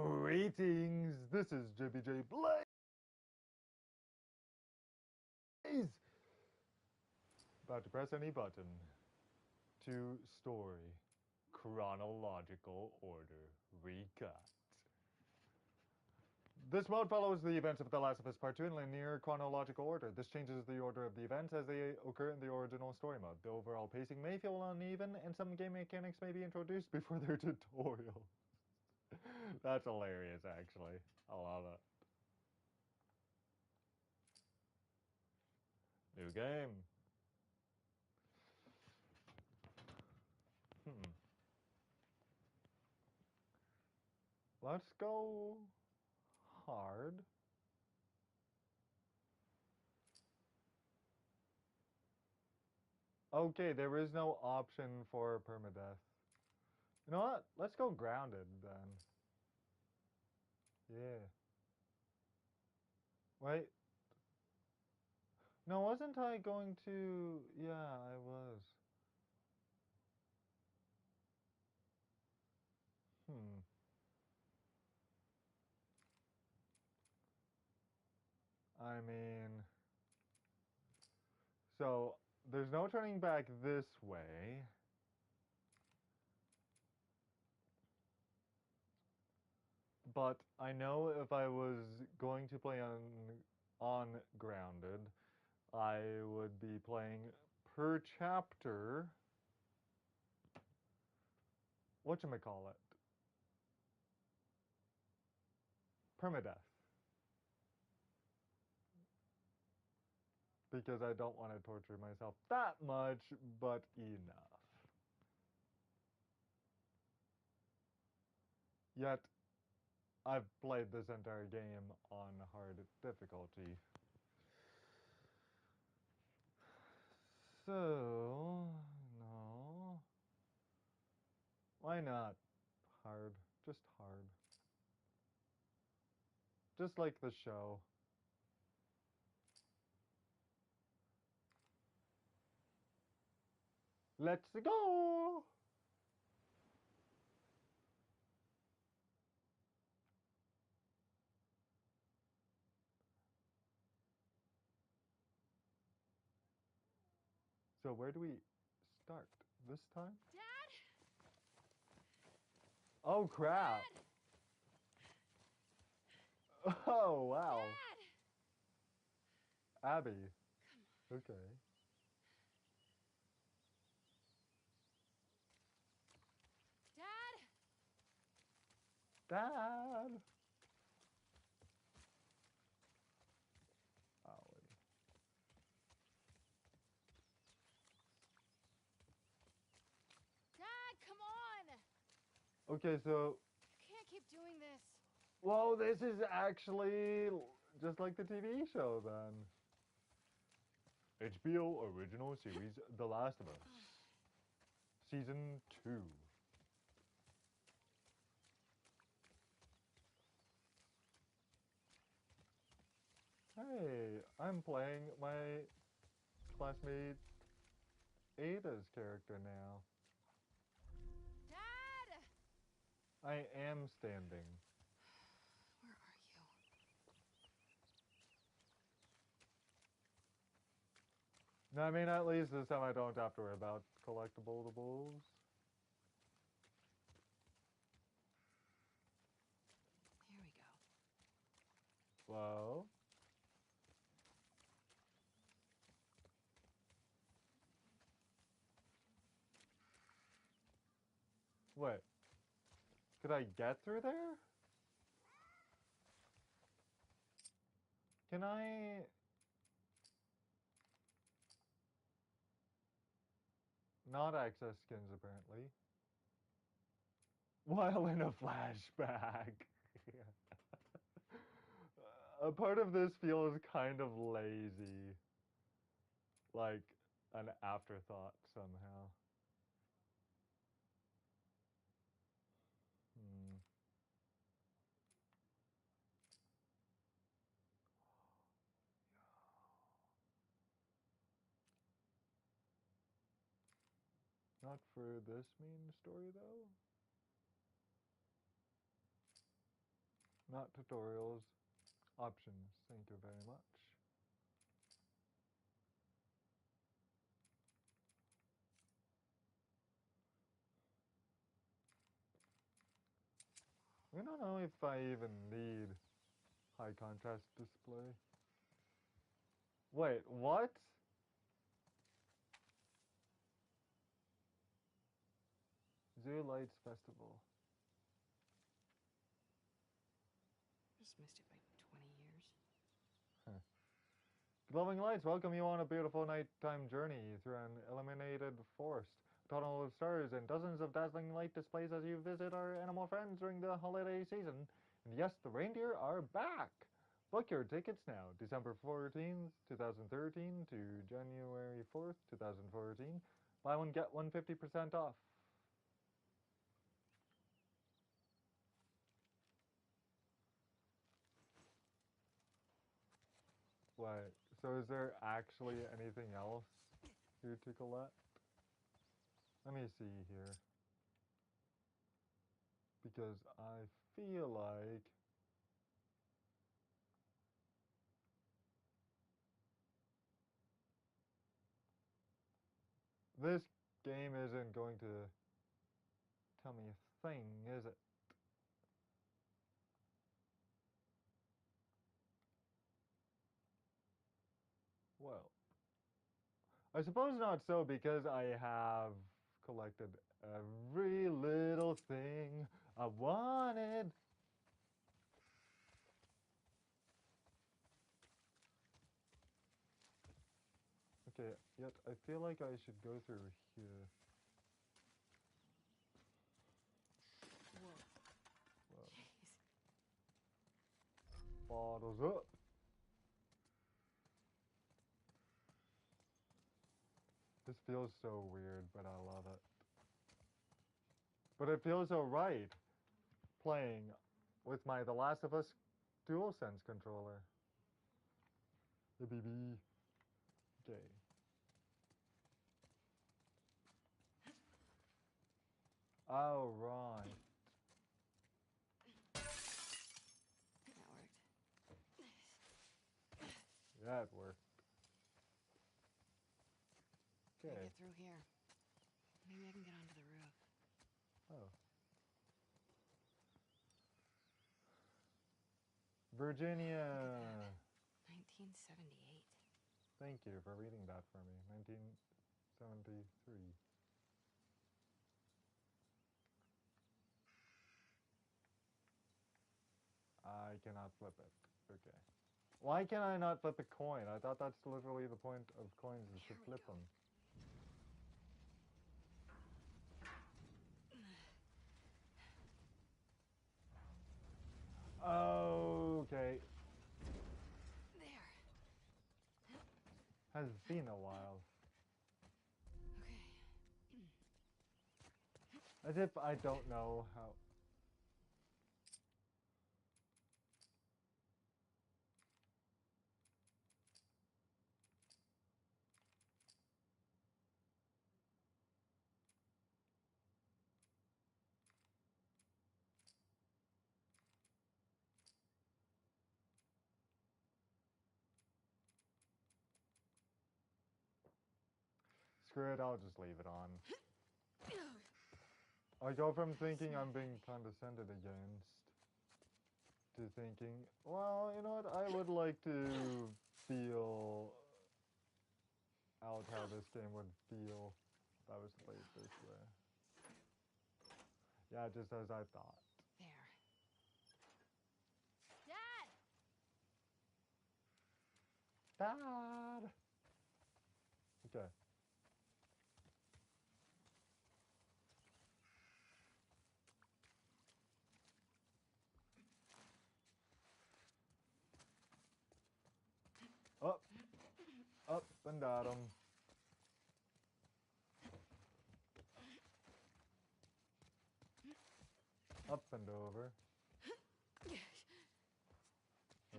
Greetings, this is JBJblaze. About to press any button to story. Chronological order recut. This mode follows the events of The Last of Us Part 2 in linear chronological order. This changes the order of the events as they occur in the original story mode. The overall pacing may feel uneven, and some game mechanics may be introduced before their tutorial. That's hilarious, actually. I love it. New game. Let's go hard. Okay, there is no option for permadeath. You know what? Let's go grounded then. Yeah. Wait. No, wasn't I going to... Yeah, I was. I mean... So, there's no turning back this way. But I know if I was going to play on grounded, I would be playing per chapter. Whatchamacallit? Permadeath. Because I don't want to torture myself that much, but enough. Yet, I've played this entire game on hard difficulty. So, no. Why not hard? Just hard. Just like the show. Let's go! So where do we start this time? Dad? Oh crap! Dad! Oh wow! Dad! Abby. Come on. Okay. Dad? Dad! Ollie. Dad, come on! Okay, so... You can't keep doing this. Whoa, this is actually just like the TV show then. HBO original series The Last of Us. Season 2. Hey, I'm playing my classmate Ada's character now. Dad! I am standing. Where are you? No, I mean, at least this time I don't have to worry about collectibles. Here we go. Whoa. Wait. Could I get through there? Can I... Not access skins, apparently. While in a flashback. A part of this feels kind of lazy. Like an afterthought somehow. Not for this main story, though. Not tutorials. Options. Thank you very much. I don't know if I even need high contrast display. Wait, what? Zoo Lights Festival. Just missed it by 20 years. Huh. Glowing lights welcome you on a beautiful nighttime journey through an illuminated forest. A tunnel of stars and dozens of dazzling light displays as you visit our animal friends during the holiday season. And yes, the reindeer are back! Book your tickets now, December 14th, 2013 to January 4th, 2014. Buy one, get one 50% off. What? So is there actually anything else here to collect? Let me see here. Because I feel like this game isn't going to tell me a thing, is it? Well, I suppose not so, because I have collected every little thing I wanted. Okay, yet I feel like I should go through here. Whoa. Well, Jeez. bottles up. This feels so weird, but I love it. But it feels so right, playing with my The Last of Us DualSense controller. The BB. Okay. Oh, right. That worked. That worked. Can't Okay. get through here. Maybe I can get onto the roof. Oh. Virginia. 1978. Thank you for reading that for me. 1973. I cannot flip it. Okay. Why can I not flip a coin? I thought that's literally the point of coins, is to Here we flip go. them. Okay. There. Has been a while. Okay. As if I don't know how. Screw it, I'll just leave it on. I go from thinking I'm being condescended against to thinking, well, you know what, I would like to feel out how this game would feel if I was to play it this way. Yeah, just as I thought. There. Dad! Dad! Okay. Up, up and at 'em. Up and over.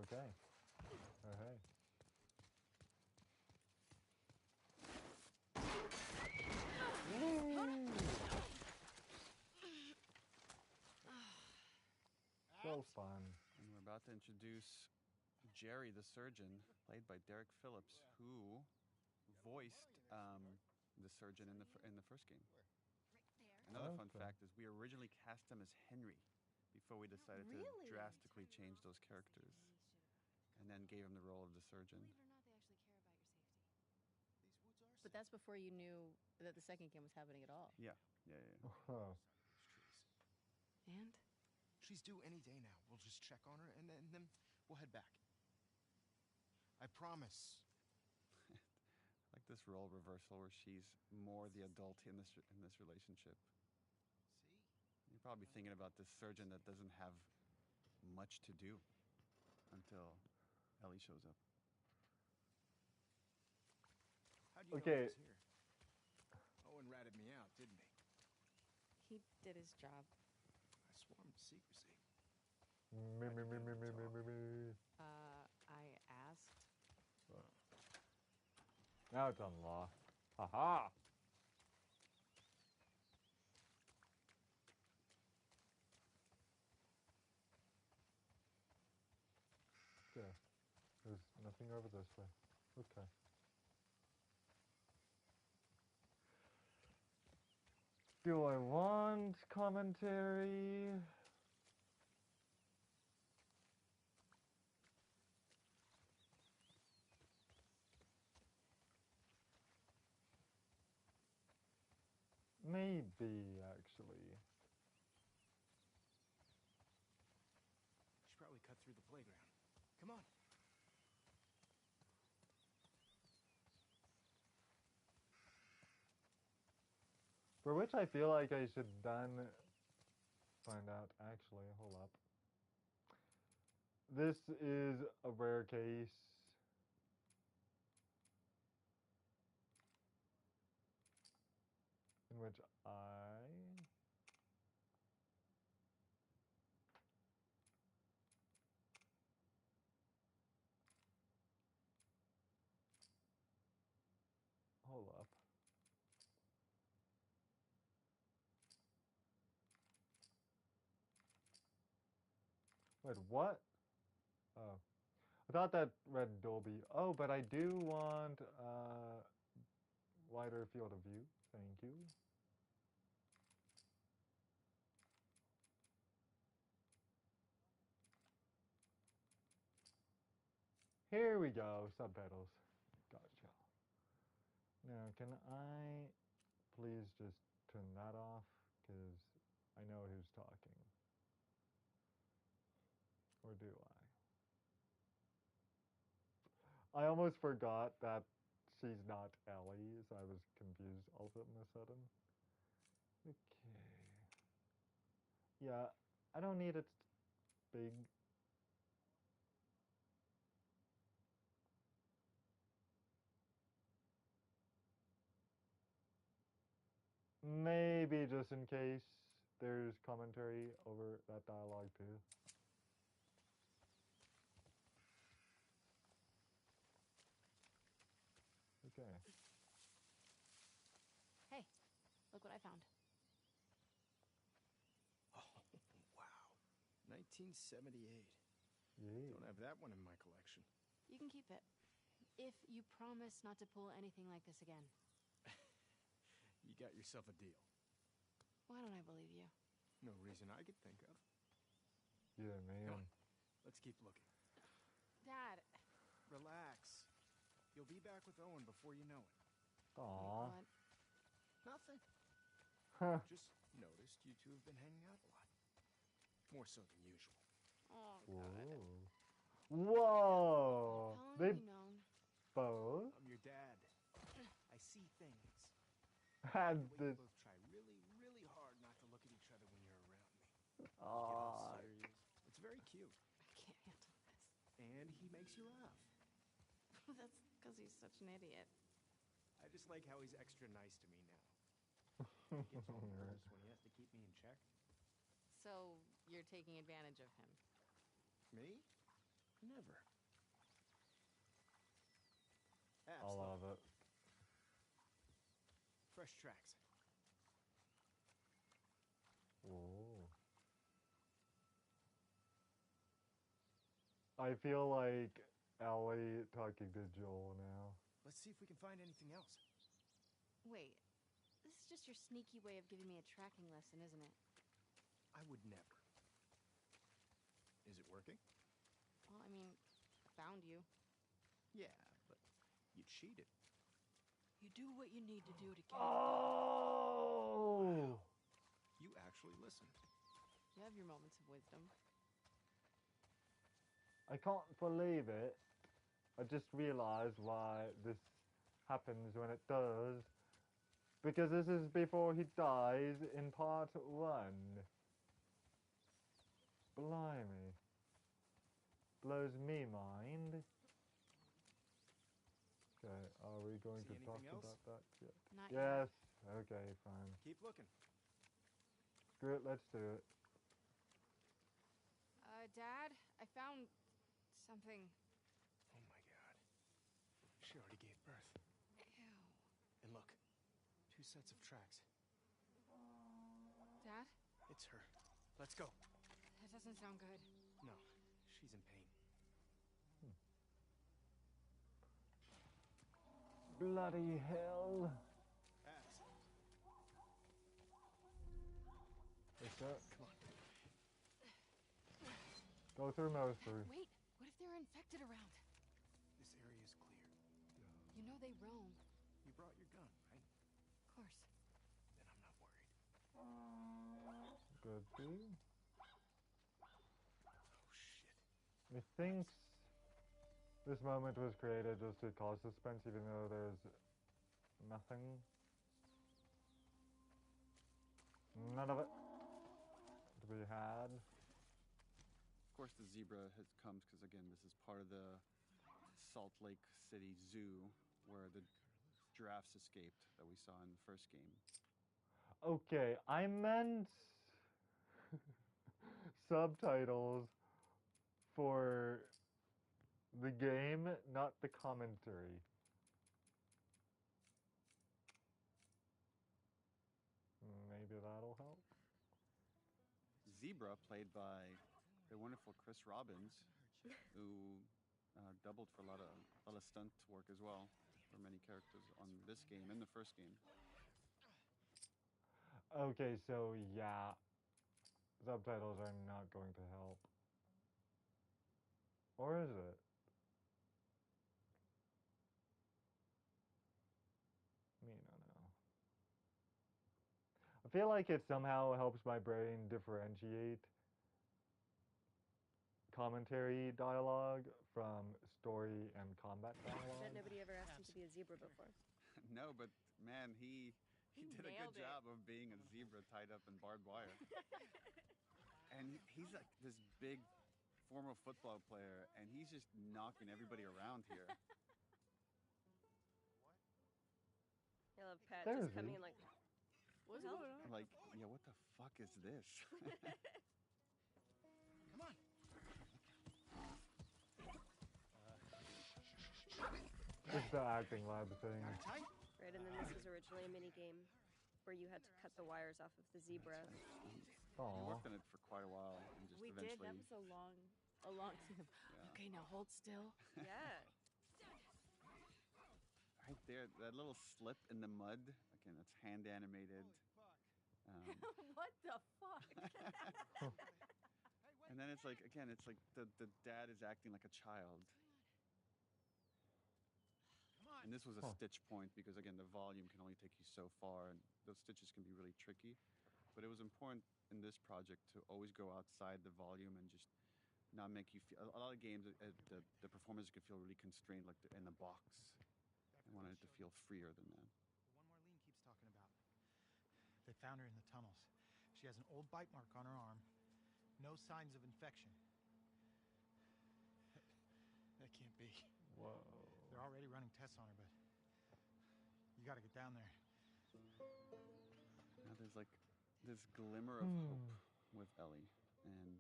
Okay. Oh, hey. Woo! So fun. about to introduce Jerry the surgeon, played by Derek Phillips, who voiced the surgeon in the first game. Another fun fact is we originally cast him as Henry before we decided to drastically change those characters, and then gave him the role of the surgeon. Believe it or not, they actually care about your safety. But that's before you knew that the second game was happening at all. Yeah. Oh. And? She's due any day now. We'll just check on her, and then we'll head back. I promise. Like this role reversal where she's more the adult in this relationship. See? You're probably thinking about this surgeon that doesn't have much to do until Ellie shows up. How'd you know Okay. he was here? Owen ratted me out, didn't he? He did his job. I sworn to secrecy. Me. I asked. Now it's unlocked. Haha! Okay. There's nothing over this way. Okay. Do I want commentary? Maybe, actually. Should probably cut through the playground. Come on. For which I feel like I should then find out. Actually, hold up. This is a rare case. In which hold up. Wait, what? Oh. I thought that read Dolby. Oh, but I do want wider field of view. Thank you. Here we go, subtitles. Gotcha. Now, can I please just turn that off? Because I know who's talking. Or do I? I almost forgot that she's not Ellie, so I was confused all of a sudden. Okay. Yeah, I don't need it big. Maybe just in case there's commentary over that dialogue too. Okay. Hey, look what I found. Oh, wow. 1978. Yeah. Don't have that one in my collection. You can keep it. If you promise not to pull anything like this again. You got yourself a deal. Why don't I believe you? No reason I could think of. Yeah, man. Come on. Let's keep looking. Dad. Relax. You'll be back with Owen before you know it. Aww. What? Nothing. Huh. Just noticed you two have been hanging out a lot. More so than usual. Oh, Whoa. God. Whoa. How long They have you known? both I'm your dad. I see things. had The way this. you both try really, really hard not to look at each other when you're around me. Get Aww. all serious. It's very cute. I can't handle this. And he makes you laugh. That's because he's such an idiot. I just like how he's extra nice to me now. He gets all nervous when he has to keep me in check. So you're taking advantage of him. Me? Never. I Abs, love it. fresh tracks. Whoa. I feel like Ellie talking to Joel now. Let's see if we can find anything else. Wait, this is just your sneaky way of giving me a tracking lesson, isn't it? I would never. Is it working? Well, I mean, found you. Yeah, but you cheated. You do what you need to do to get Oh! You actually listened. You have your moments of wisdom. I can't believe it. I just realized why this happens when it does. Because this is before he dies in part 1. Blimey. Blows me mind. Okay, are we going See to talk anything else? about that yet? Not Yes. Okay, fine. Keep looking. Screw it, let's do it. yet. Dad, I found something. Oh my god. She already gave birth. Ew. And look, 2 sets of tracks. Dad? It's her. Let's go. That doesn't sound good. No, she's in pain. Bloody hell. Pass. What's that? Come on. Go through Moser. Wait, what if they're infected around? This area is clear. You know they roam. You brought your gun, right? Of course. Then I'm not worried. Good too. Oh shit. Methinks this moment was created just to cause suspense, even though there's nothing. None of it to be had. Of course, the zebra comes because, again, this is part of the Salt Lake City Zoo where the giraffes escaped that we saw in the first game. Okay, I meant subtitles for the game, not the commentary. Maybe that'll help. Zebra, played by the wonderful Chris Robbins, who doubled for a lot of stunt work as well for many characters on this game and the first game. Okay, so yeah, subtitles are not going to help. Or is it? Me no know. I feel like it somehow helps my brain differentiate commentary dialogue from story and combat I bet dialogue. nobody ever asked him to be a zebra before. No, but man, he did a good nailed it. job of being a zebra tied up in barbed wire. And he's like this big former football player, and he's just knocking everybody around here. I love Pat There's just coming he. in like, What's Well, going on? Like, yeah, what the fuck is this? Come on. It's the acting lab thing. Got it tight? right, and then this was originally a mini game where you had to cut the wires off of the zebra. We Aw. worked on it for quite a while, and just We did. eventually. That was a long scene. Yeah. Okay, now hold still. Yeah. Right there, that little slip in the mud. Again, that's hand animated. What the fuck? And then it's like, again, it's like the dad is acting like a child. Come on. And this was a Huh. stitch point because, again, the volume can only take you so far, and those stitches can be really tricky. But it was important in this project to always go outside the volume and just not make you feel. A lot of games, the performers can feel really constrained, like in the box. I wanted it to feel freer than that. The one Marlene keeps talking about. They found her in the tunnels. She has an old bite mark on her arm. No signs of infection. That can't be. Whoa. They're already running tests on her, but you gotta get down there. Now there's like this glimmer of hope with Ellie, and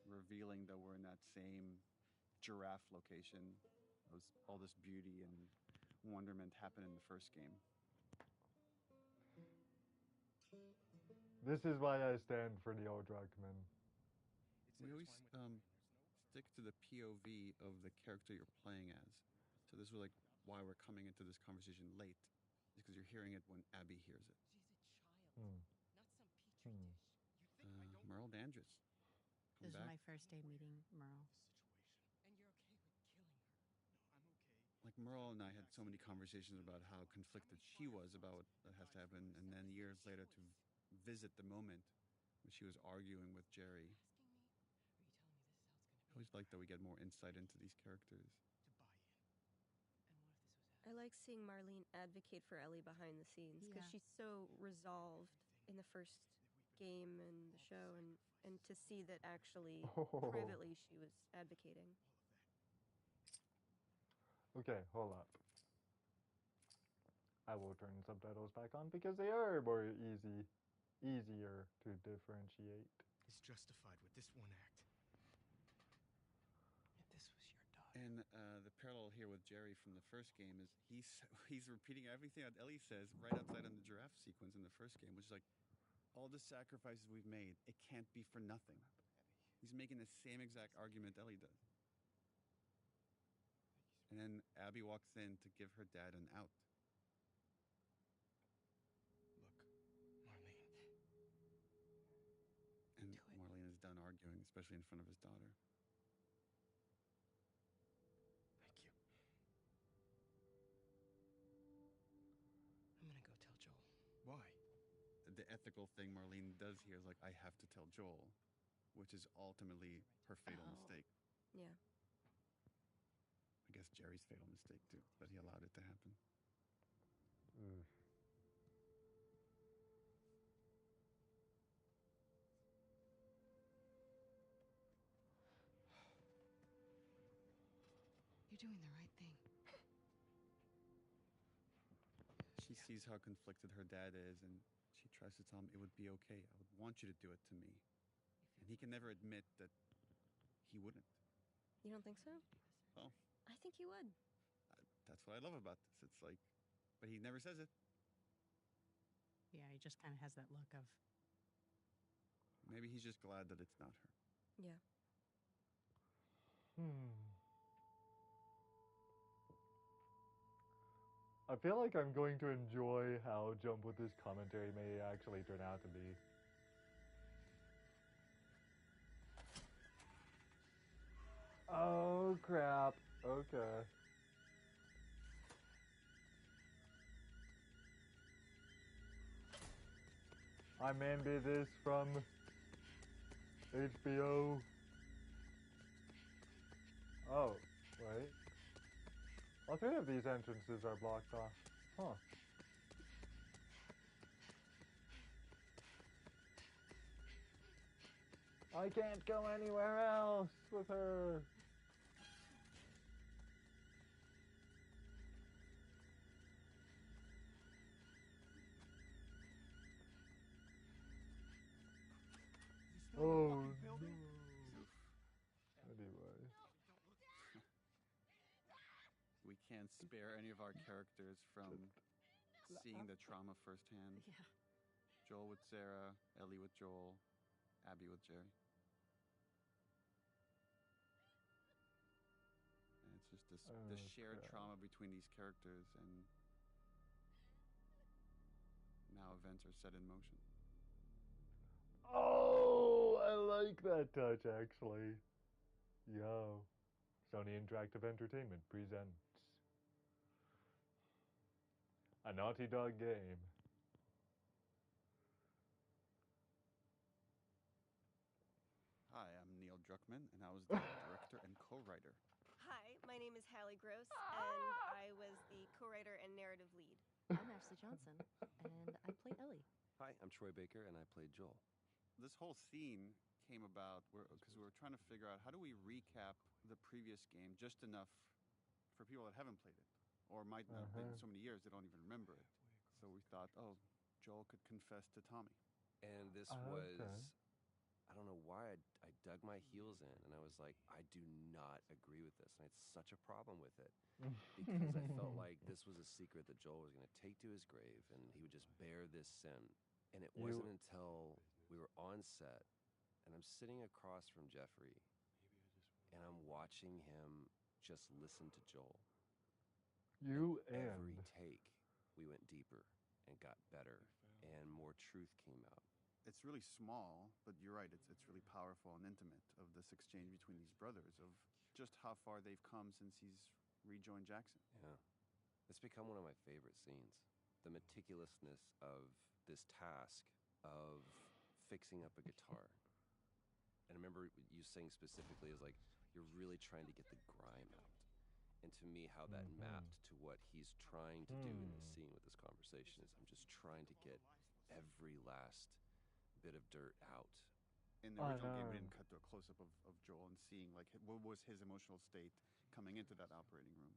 revealing that we're in that same giraffe location. All this beauty and wonderment happened in the first game. This is why I stand for the old Druckmann. We always stick to the POV of the character you're playing as. So this was like why we're coming into this conversation late, is because you're hearing it when Abby hears it. Hmm. Hmm. Merle Dandridge. This was back. my first day meeting Merle. Like Merle and I had so many conversations about how conflicted she was about what has to happen, and then years later to visit the moment when she was arguing with Jerry. I always like that we get more insight into these characters. I like seeing Marlene advocate for Ellie behind the scenes because Yeah. she's so resolved in the first game and the show, and to see that actually privately she was advocating. Okay, hold up. I will turn subtitles back on because they are more easier to differentiate. Is justified with this one act. If this was your daughter. And the parallel here with Jerry from the first game is he's repeating everything that Ellie says right outside on the giraffe sequence in the first game, which is like, all the sacrifices we've made, it can't be for nothing. He's making the same exact argument Ellie does. And then Abby walks in to give her dad an out. Look, Marlene. And Marlene is done arguing, especially in front of his daughter. Thank you. I'm gonna go tell Joel. Why? The ethical thing Marlene does here is like, I have to tell Joel, which is ultimately her fatal mistake. Yeah. I guess Jerry's fatal mistake too, but he allowed it to happen. You're doing the right thing. She sees how conflicted her dad is, and she tries to tell him it would be okay. I would want you to do it to me. And he can never admit that he wouldn't. You don't think so? Well, I think he would. that's what I love about this. It's like, but he never says it. Yeah, he just kind of has that look of, Maybe he's just glad that it's not her. Yeah. I feel like I'm going to enjoy how Jump with this commentary may actually turn out to be. Oh crap. Okay. I remember this from HBO. Oh, wait. All three of these entrances are blocked off. Huh. I can't go anywhere else with her. Oh no. Anyway. We can't spare any of our characters from seeing the trauma firsthand. yeah. Joel with Sarah, Ellie with Joel, Abby with Jerry. And it's just this shared trauma between these characters, and now events are set in motion. Oh, I like that touch actually. Yo. Sony Interactive Entertainment presents a Naughty Dog game. Hi, I'm Neil Druckmann, and I was the director and co-writer. Hi, my name is Hallie Gross, and I was the co-writer and narrative lead. I'm Ashley Johnson, and I play Ellie. Hi, I'm Troy Baker, and I played Joel. This whole scene came about because we were trying to figure out how do we recap the previous game just enough for people that haven't played it, or might not have been so many years they don't even remember it. So we thought, oh, Joel could confess to Tommy. And this was, I don't know why I dug my heels in, and I was like, I do not agree with this. And I had such a problem with it because I felt like this was a secret that Joel was going to take to his grave, and he would just bear this sin. And it wasn't until we were on set, and I'm sitting across from Jeffrey, and I'm watching him just listen to Joel. Every take, we went deeper and got better, and more truth came out. It's really small, but you're right. It's really powerful and intimate of this exchange between these brothers of just how far they've come since he's rejoined Jackson. Yeah. It's become one of my favorite scenes. The meticulousness of this task of fixing up a guitar. And I remember you saying specifically is like, you're really trying to get the grime out. And to me, how that mapped to what he's trying to do in this scene with this conversation is I'm just trying to get every last bit of dirt out. In the original game, we didn't cut to a close-up of Joel and seeing like what was his emotional state coming into that operating room.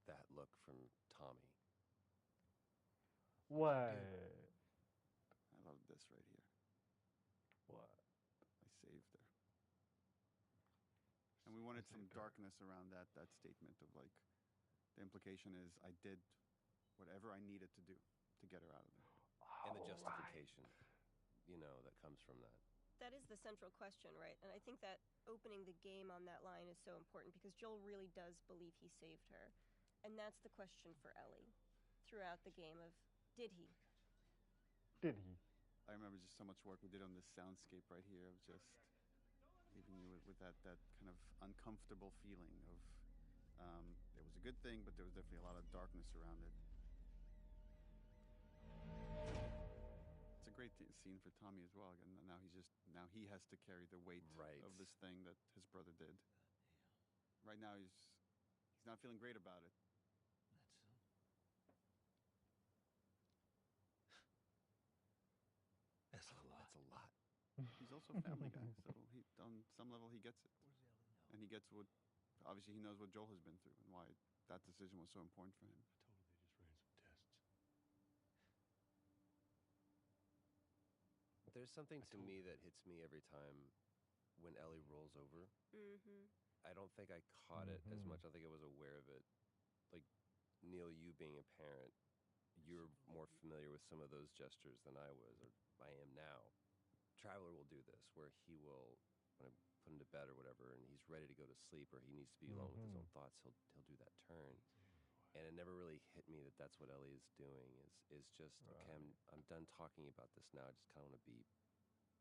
That look from Tommy. What? I love this right here. What? I saved her. And we wanted some darkness around that statement of like, the implication is I did whatever I needed to do to get her out of there. And the justification, that comes from that. That is the central question, right? And I think that opening the game on that line is so important because Joel really does believe he saved her. And that's the question for Ellie throughout the game of, did he? Did he? I remember just so much work we did on this soundscape right here of just leaving you with that kind of uncomfortable feeling of it was a good thing, but there was definitely a lot of darkness around it. It's a great scene for Tommy as well. And now he has to carry the weight of this thing that his brother did. Right now he's not feeling great about it. That's a lot. That's a lot. He's also a family guy, so on some level he gets it. And he gets what, obviously he knows what Joel has been through and why that decision was so important for him. There's something to me that hits me every time when Ellie rolls over. Mm-hmm. I don't think I caught it as much. I think I was aware of it. Like, Neil, you being a parent, you're more familiar with some of those gestures than I was, or I am now. Traveler will do this, where he will, when I put him to bed or whatever, and he's ready to go to sleep, or he needs to be alone with his own thoughts, he'll do that turn. And it never really hit me that that's what Ellie is doing, is just, okay, I'm done talking about this now. I just kind of want to be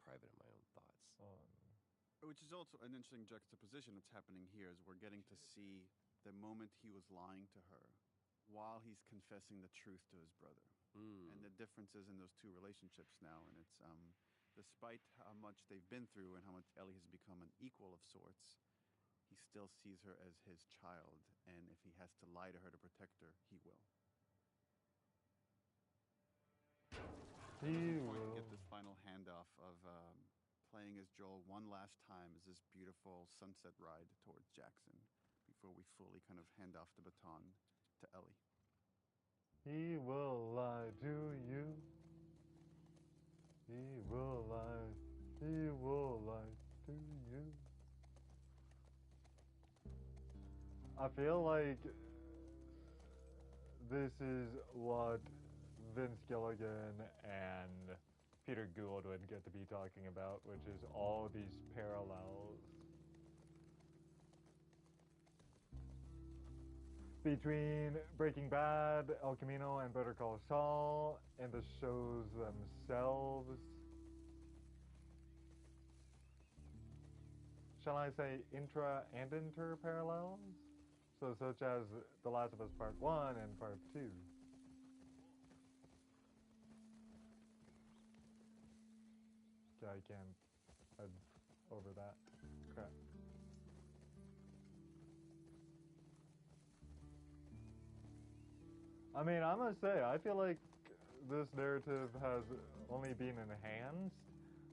private in my own thoughts. Which is also an interesting juxtaposition that's happening here, is we're getting to see the moment he was lying to her while he's confessing the truth to his brother. And the differences in those two relationships now. And it's, despite how much they've been through and how much Ellie has become an equal of sorts, he still sees her as his child, and if he has to lie to her to protect her, he will. He We will. get this final handoff of playing as Joel one last time as this beautiful sunset ride towards Jackson before we fully kind of hand off the baton to Ellie. He will lie to you. He will lie. He will lie to you. I feel like this is what Vince Gilligan and Peter Gould would get to be talking about, which is all these parallels between Breaking Bad, El Camino, and Better Call Saul, and the shows themselves. Shall I say intra and inter parallels? So such as The Last of Us Part 1 and Part 2. Okay, I can't head over that. Crap. I mean, I must say, I feel like this narrative has only been enhanced,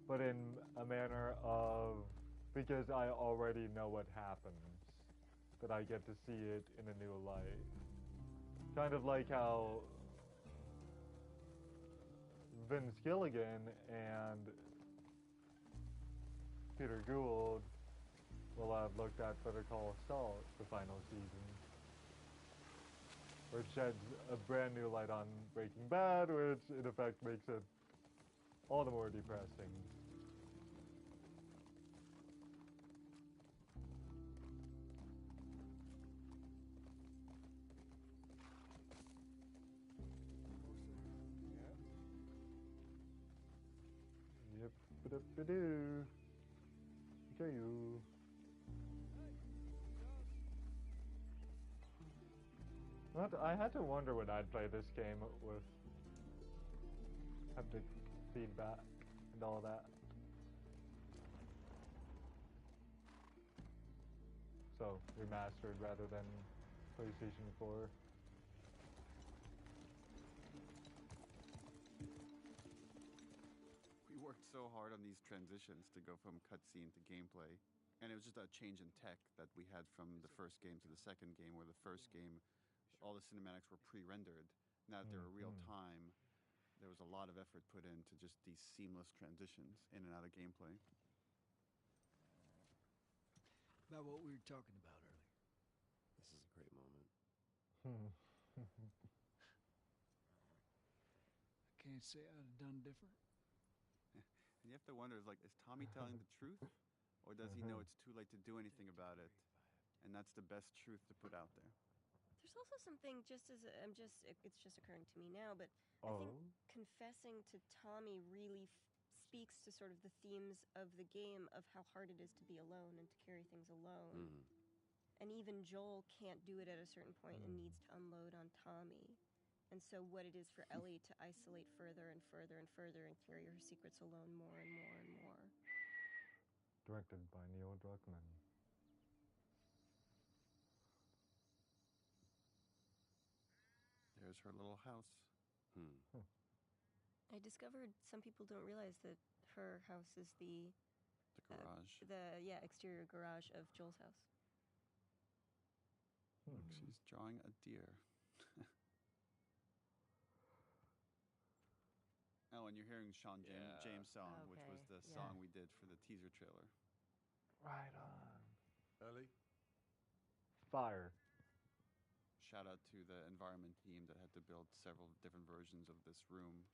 but in a manner of, because I already know what happens, that I get to see it in a new light. Kind of like how Vince Gilligan and Peter Gould will have looked at Better Call Saul the final season, which sheds a brand new light on Breaking Bad, which in effect makes it all the more depressing. Ba-da-ba-doo. Okay, you. What? I had to wonder when I'd play this game with haptic feedback and all that. So, remastered rather than PlayStation 4. We worked so hard on these transitions to go from cutscene to gameplay. And it was just a change in tech that we had from the first game to the second game, where the first game, all the cinematics were pre-rendered. Now that they were real time, there was a lot of effort put into just these seamless transitions in and out of gameplay. About what we were talking about earlier. This is a great moment. I can't say I'd have done different. And you have to wonder, is Tommy telling the truth? Or does he know it's too late to do anything about it? And that's the best truth to put out there. There's also something it's just occurring to me now, but I think confessing to Tommy really speaks to sort of the themes of the game of how hard it is to be alone and to carry things alone. And even Joel can't do it at a certain point and needs to unload on Tommy. And so what it is for Ellie to isolate further and further and further and carry her secrets alone more and more and more. Directed by Neil Druckmann. There's her little house. I discovered some people don't realize that her house is the garage. Exterior garage of Joel's house. Look, she's drawing a deer. Oh, and you're hearing Sean James' song, which was the song we did for the teaser trailer. Right on. Ellie? Fire. Shout out to the environment team that had to build several different versions of this room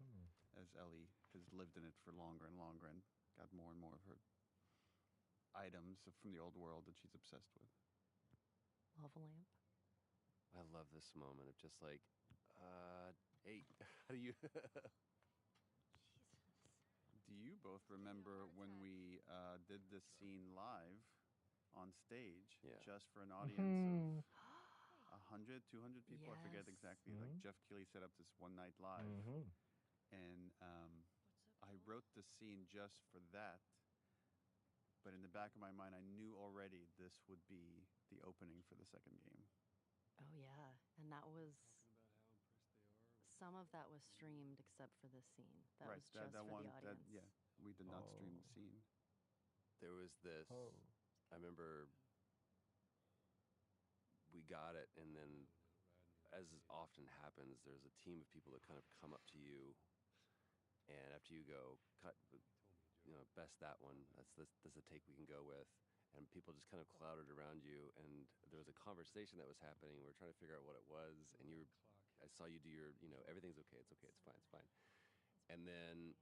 as Ellie has lived in it for longer and longer and got more and more of her items from the old world that she's obsessed with. Lava lamp. I love this moment of just like, hey, how do you... Do you both remember when we did this scene live on stage just for an audience of 100, 200 people? I forget exactly. Like Jeff Keighley set up this one night live. And I wrote the scene just for that. But in the back of my mind, I knew already this would be the opening for the second game. Oh, yeah. And that was... Some of that was streamed except for this scene. That was just for the audience. We did not stream the scene. There was this... I remember we got it, and then, as often happens, there's a team of people that kind of come up to you, and after you go, cut, best that one. That's a take we can go with. And people just kind of clouded around you, and there was a conversation that was happening. We were trying to figure out what it was, and I saw you do your, everything's okay, it's okay, it's fine, it's fine. And then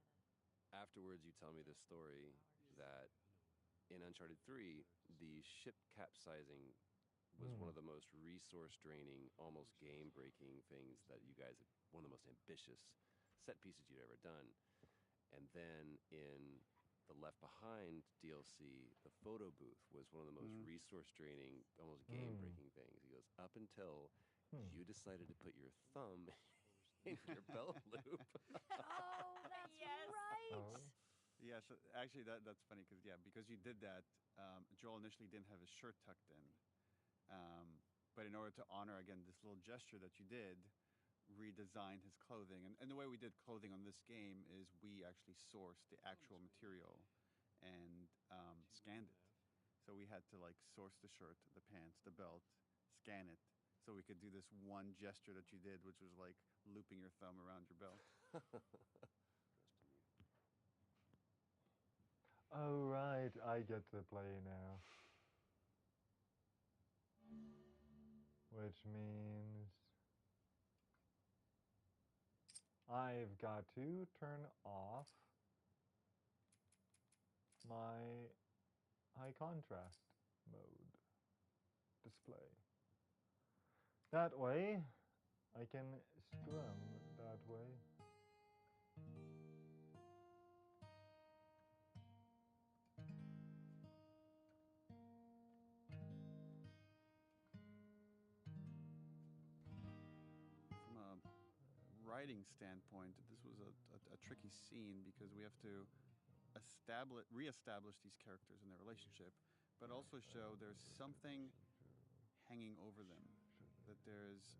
afterwards, you tell me this story that in Uncharted 3, the ship capsizing was one of the most resource-draining, almost game-breaking things that you guys, one of the most ambitious set pieces you'd ever done. And then in the Left Behind DLC, the photo booth was one of the most resource-draining, almost game-breaking things. He goes, up until you decided to put your thumb in your belt loop. Oh, that's right. Yeah, so actually that's funny because you did that, Joel initially didn't have his shirt tucked in. But in order to honor, again, this little gesture that you did, redesigned his clothing. And the way we did clothing on this game is we actually sourced the actual material and scanned it. So we had to source the shirt, the pants, the belt, scan it, so we could do this one gesture that you did, which was like looping your thumb around your belt. Oh, right. I get to play now. Which means I've got to turn off my high contrast mode display. That way, I can strum that way. writing standpoint, this was a tricky scene because we have to reestablish these characters and their relationship, but also show there's something hanging over them. That there's,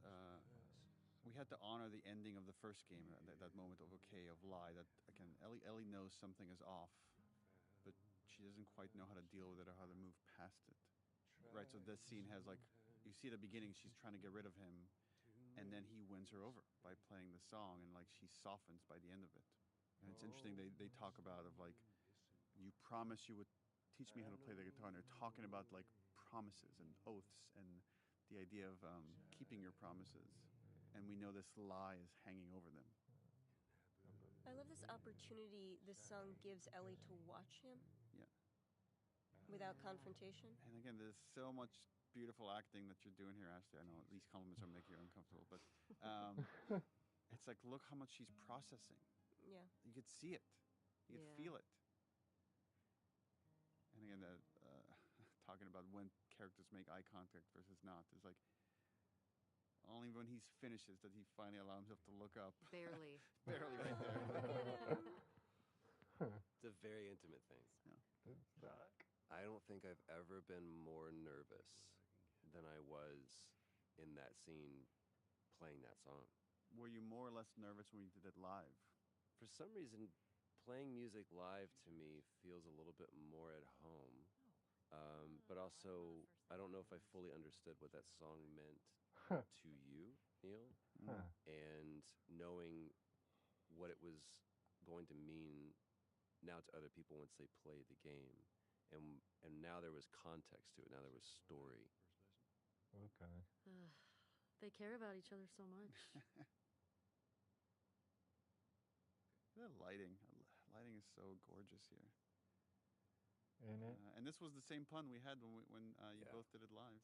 we had to honor the ending of the first game, that moment of okay, of lie. That again, Ellie knows something is off, but she doesn't quite know how to deal with it or how to move past it. Right. So this scene has like, you see at the beginning, she's trying to get rid of him, and then he wins her over by playing the song, and like she softens by the end of it. And it's interesting, they talk about of like, you promised you would teach me how to play the guitar, and they're talking about like promises and oaths and the idea of keeping your promises, and we know this lie is hanging over them. I love this opportunity this song gives Ellie to watch him. Yeah. Without confrontation. And again, there's so much beautiful acting that you're doing here, Ashley. I know these compliments are making you uncomfortable, but it's like, look how much she's processing. Yeah. You could see it. You could feel it. And again, talking about when characters make eye contact versus not, is like, only when he finishes that he finally allows himself to look up. Barely. Barely right there. It's a very intimate thing. Yeah. I don't think I've ever been more nervous than I was in that scene playing that song. Were you more or less nervous when you did it live? For some reason, playing music live to me feels a little bit more at home. But also, I don't know if I fully understood what that song meant to you, Neil. And knowing what it was going to mean now to other people once they play the game. And now there was context to it. Now there was story. Okay. They care about each other so much. The lighting. Lighting is so gorgeous here. In it? And this was the same pun we had when you both did it live.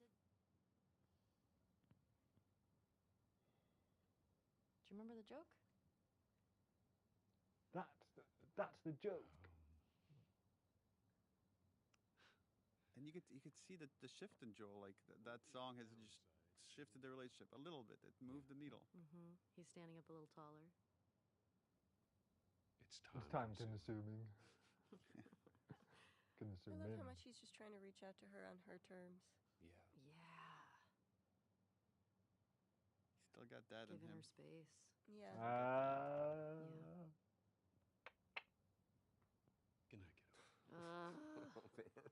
Do you remember the joke? That's the joke. And you could see the shift in Joel. Like that song has just shifted the relationship a little bit. It moved the needle. Mm-hmm. He's standing up a little taller. It's time consuming. I love how much he's just trying to reach out to her on her terms. Yeah. Yeah. Still got that in Giving him. her space. Yeah. Yeah. Good night, kiddo.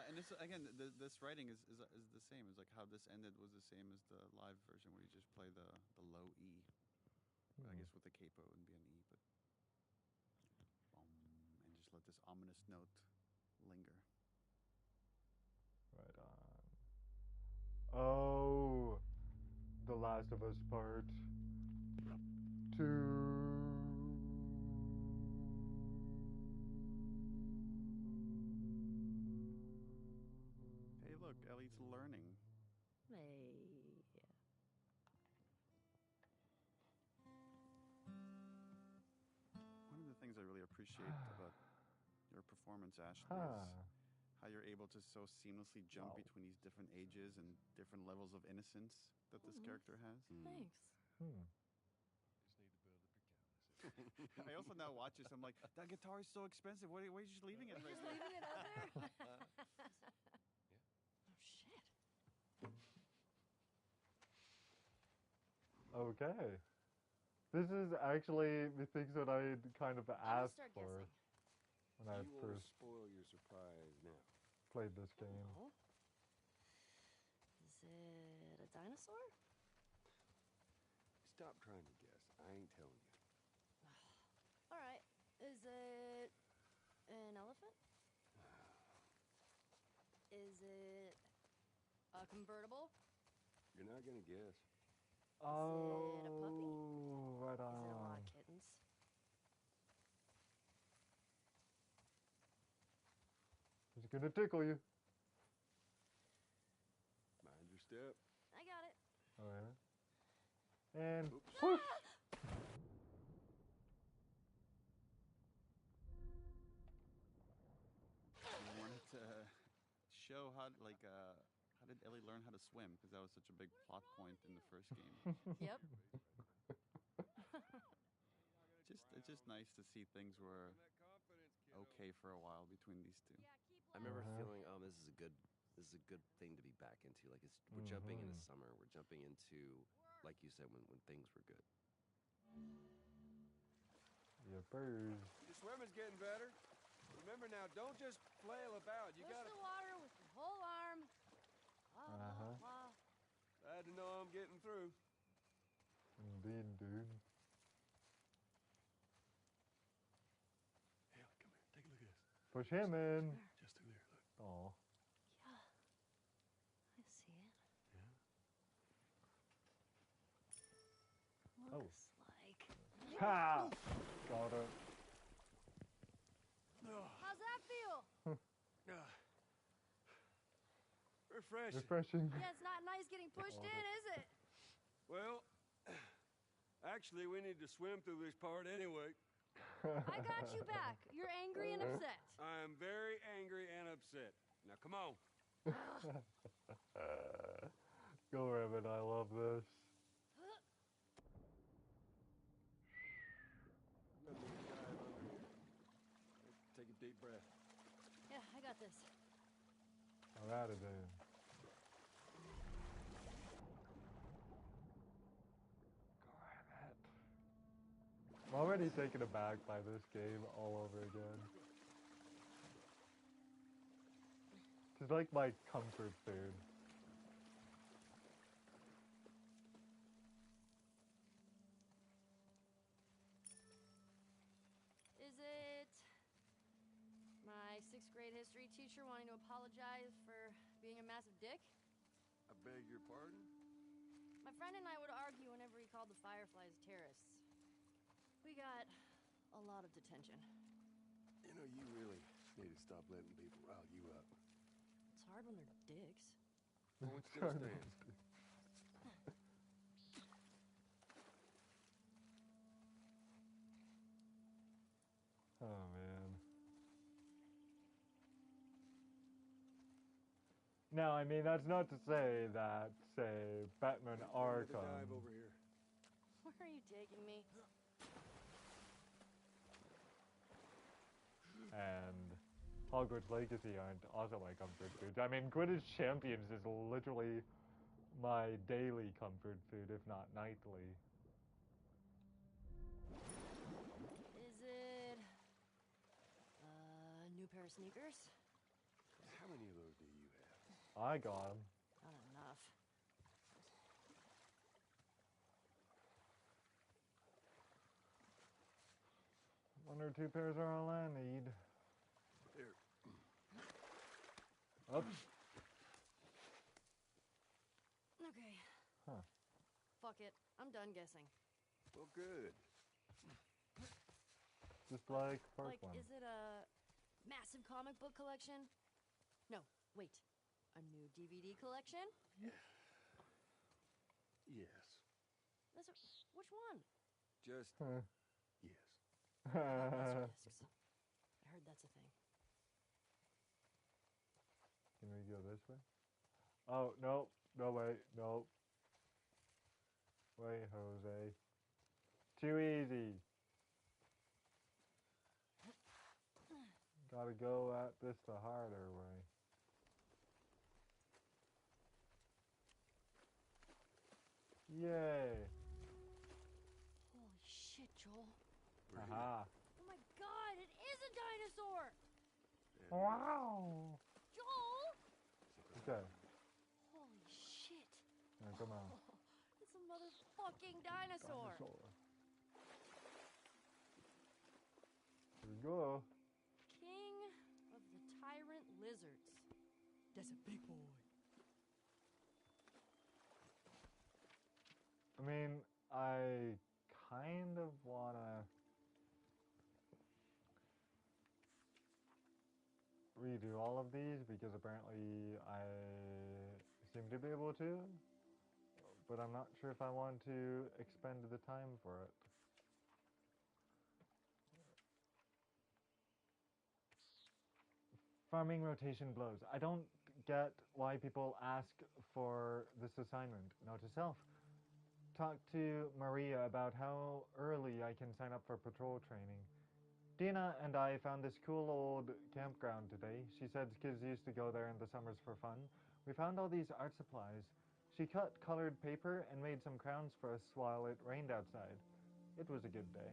And this again, this writing is the same. It's like how this ended was the same as the live version where you just play the low E. I guess with the capo and be an E, but and just let this ominous note linger. Right on. Oh, The Last of Us Part 2. Hey, look, Ellie's learning. Hey. One of the things I really appreciate about your performance, Ashley, is how you're able to so seamlessly jump between these different ages and different levels of innocence that this character has. Thanks. I also now watch this. I'm like, that guitar is so expensive. Why are you just leaving it right there? Leaving it out there? Oh, shit. Okay. This is actually the things that I kind of asked start for guessing. when I You won't first spoil your surprise now. played this game. Oh. Is it a dinosaur? Stop trying to guess. I ain't telling you. All right. Is it an elephant? Is it a convertible? You're not gonna guess. Oh, Is it a puppy? right Is it a lot on. of kittens? It's gonna tickle you. Mind your step. I got it. Alright. And Oops. whoosh! I wanted to show how did Ellie learn how to swim? Because that was such a big plot point in the first game. Yep. nice to see things were okay for a while between these two. I remember feeling, this is a good thing to be back into. Like we're jumping into summer. We're jumping into, like you said, when things were good. Yeah, birds. Your swimming's getting better. Remember now, don't just flail about. You gotta. Push the water with your whole arm. Glad to know I'm getting through. Indeed, dude. Hey, come here. Take a look at this. Push him in. Just through there. Look. Aw. Yeah. I see it. Yeah. Looks like. Ha! Got it. How's that feel? Refreshing. Yeah, it's not nice getting pushed in, is it? Well, actually, we need to swim through this part anyway. I got you back. You're angry and upset. I am very angry and upset. Now, come on. Go, Rabbit. I love this. Take a deep breath. Yeah, I got this. I'm out of there. I'm already taken aback by this game all over again. It's like my comfort food. Is it my 6th grade history teacher wanting to apologize for being a massive dick? I beg your pardon? My friend and I would argue whenever he called the Fireflies terrorists. We got a lot of detention. You know, you really need to stop letting people rile you up. It's hard when they're dicks. Point still stands. Oh, man. Now, I mean, that's not to say that, say, Batman Arkham... Dive over here. Where are you taking me? and Hogwarts Legacy aren't also my comfort foods. I mean, Quidditch Champions is literally my daily comfort food, if not nightly. Is it a new pair of sneakers? How many of those do you have? I got them. Not enough. 1 or 2 pairs are all I need. Here. Oops. Okay. Huh. Fuck it. I'm done guessing. Well, good. Just like first Like, one. is it a massive comic book collection? No, wait. A new DVD collection? Yes. Which one? Just Huh. yes. Laserdiscs. I heard that's a thing. Can we go this way? Oh, no. No, wait. No. Wait, Jose. Too easy. Gotta go at this the harder way. Yay. Holy shit, Joel. Aha. Oh my god, it is a dinosaur! Wow. Joel! Okay. Holy shit. Now, come on. It's a motherfucking dinosaur. Here we go. King of the Tyrant Lizards. That's a big boy. I mean, I kind of wanna redo all of these because apparently I seem to be able to, but I'm not sure if I want to expend the time for it. Farming rotation blows. I don't get why people ask for this assignment. Note to self. talked to Maria about how early I can sign up for patrol training. Dina and I found this cool old campground today. She said kids used to go there in the summers for fun. We found all these art supplies. She cut colored paper and made some crowns for us while it rained outside. It was a good day.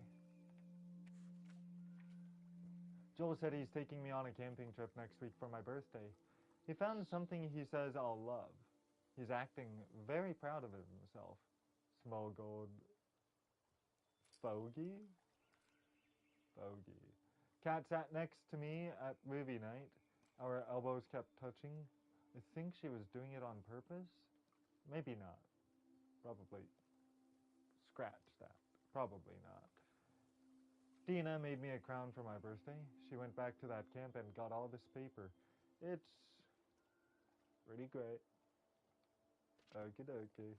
Joel said he's taking me on a camping trip next week for my birthday. He found something he says I'll love. He's acting very proud of himself. Small gold fogey? Fogey. Kat sat next to me at movie night. Our elbows kept touching. I think she was doing it on purpose. Maybe not. Probably. Scratch that. Probably not. Dina made me a crown for my birthday. She went back to that camp and got all this paper. It's pretty great. Okie dokie.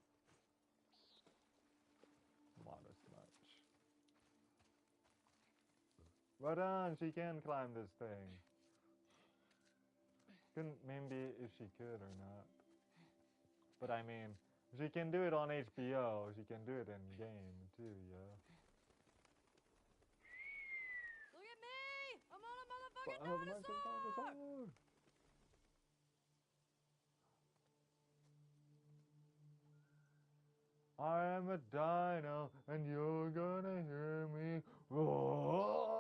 Modest much. Right on, she can climb this thing. Couldn't maybe if she could or not. But I mean, she can do it on HBO. She can do it in game too, yo. Look at me! I'm on a motherfucking dinosaur! I am a dino, and you're gonna hear me roar.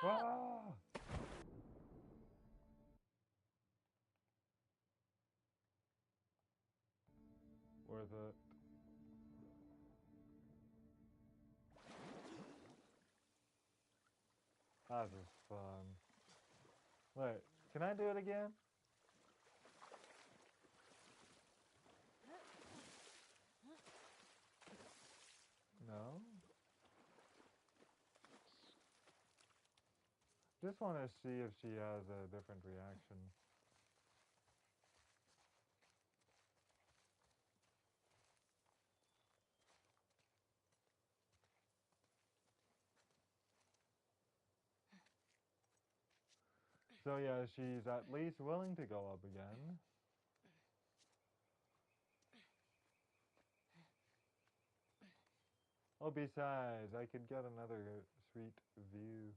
Ah! Worth it. That was fun. Wait, can I do it again? No? Just want to see if she has a different reaction. So yeah, she's at least willing to go up again. Oh, besides, I could get another sweet view.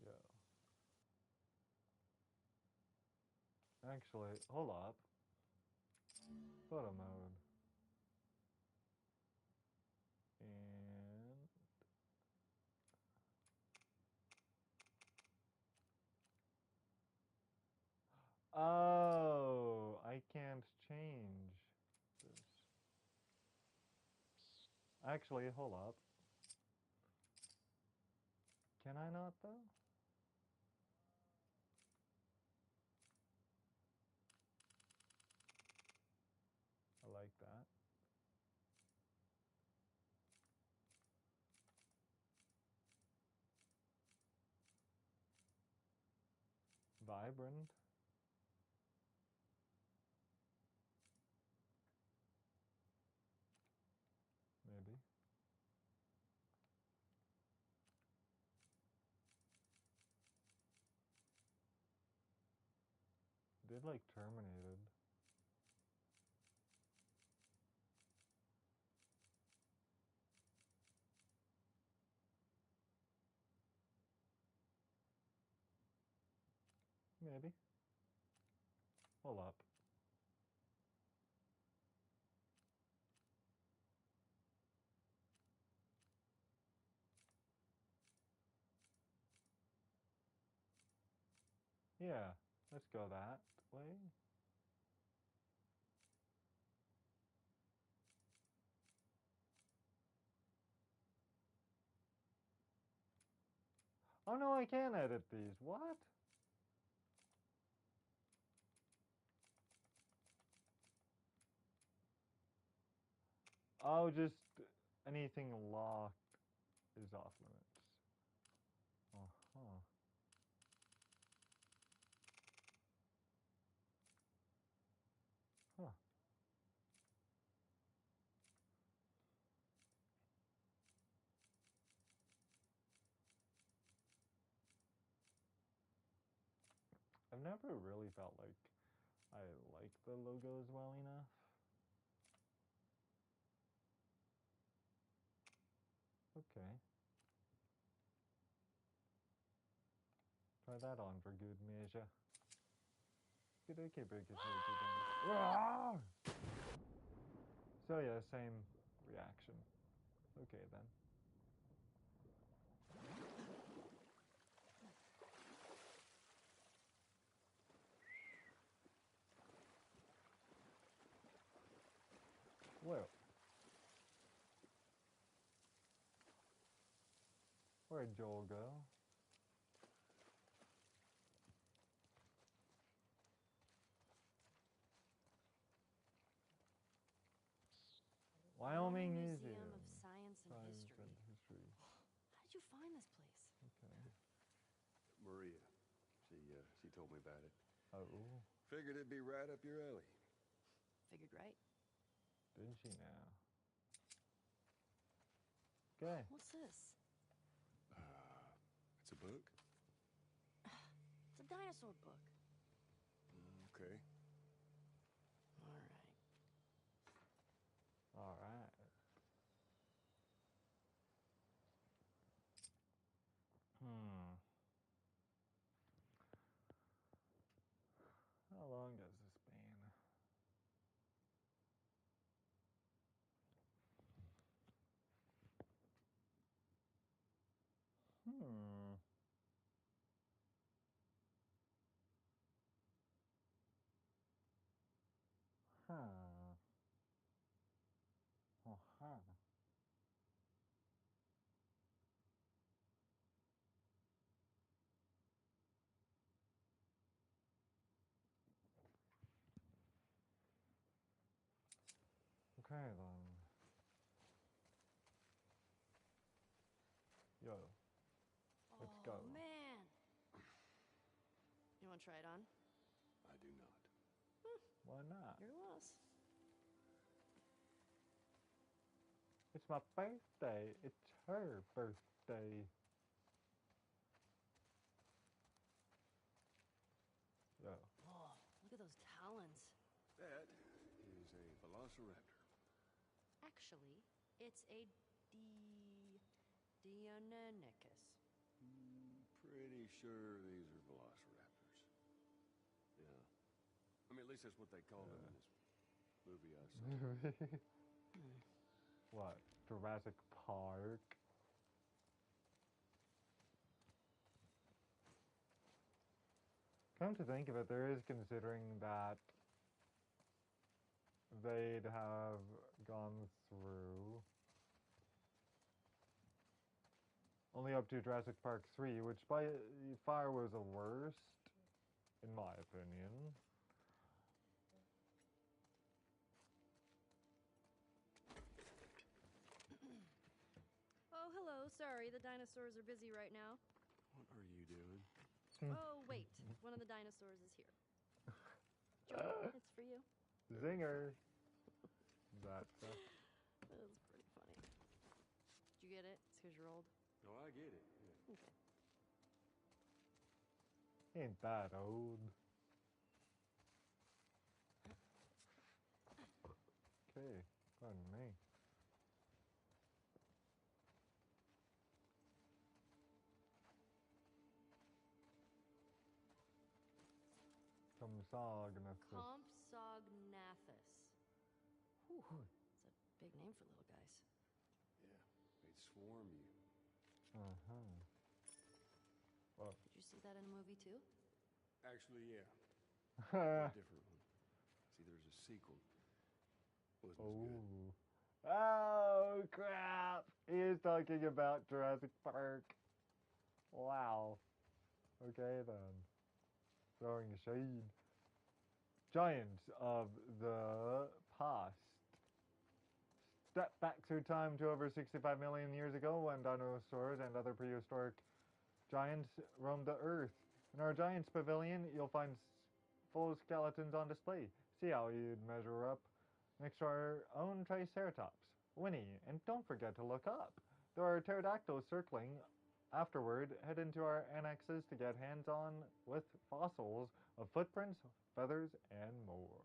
Yeah. Actually, hold up. Photo mode. And oh, I can't change this. Actually, hold up. Can I not though? I like that. Vibrant. Maybe. Did like terminated. Maybe. Hold up. Yeah, let's go that way. Oh no, I can edit these. What? Oh, just anything locked is off limits. Uh-huh. Huh. never really felt like I like the logos well enough. Okay. Try that on for good measure. Good, okay, so yeah, same reaction. Okay then. Well, where'd Joel go? Wyoming Museum of Science and History. How did you find this place? Okay. Maria, she told me about it. Oh. Figured it'd be right up your alley. Figured right. Did she now? Okay. What's this? It's a book? It's a dinosaur book. Okay. All right. How long has this been? Okay then. Yo. Let's go. Oh man. You want to try it on? I do not. Why not? You're lost. It's my birthday. It's her birthday. Yo. Oh, look at those talons. That is a velociraptor. Actually, it's a Deinonychus. Pretty sure these are velociraptors. Yeah. I mean, at least that's what they called them in this movie I saw. What? Jurassic Park? Come to think of it, there is considering that they'd have gone through only up to Jurassic Park 3, which by far was the worst, in my opinion. Oh, hello. Sorry, the dinosaurs are busy right now. What are you doing? Oh, wait. One of the dinosaurs is here. Joel, it's for you. Zinger. That stuff. That was pretty funny. Did you get it? It's because you're old. No, I get it. Yeah. Okay. Ain't that old. Okay, pardon me. Compsognathus. Compsognathus. Whew. It's a big name for little guys. Yeah, they'd swarm you. Well. Did you see that in a movie too? Actually, yeah. A different one. See, there's a sequel. Wasn't as good. Oh, crap! He is talking about Jurassic Park. Wow. Okay, then. Throwing shade. Giants of the past. Step back through time to over 65 million years ago when dinosaurs and other prehistoric giants roamed the earth. In our Giants Pavilion, you'll find full skeletons on display. See how you'd measure up next to our own Triceratops, Winnie, and don't forget to look up. There are pterodactyls circling. Afterward, head into our annexes to get hands-on with fossils of footprints, feathers, and more.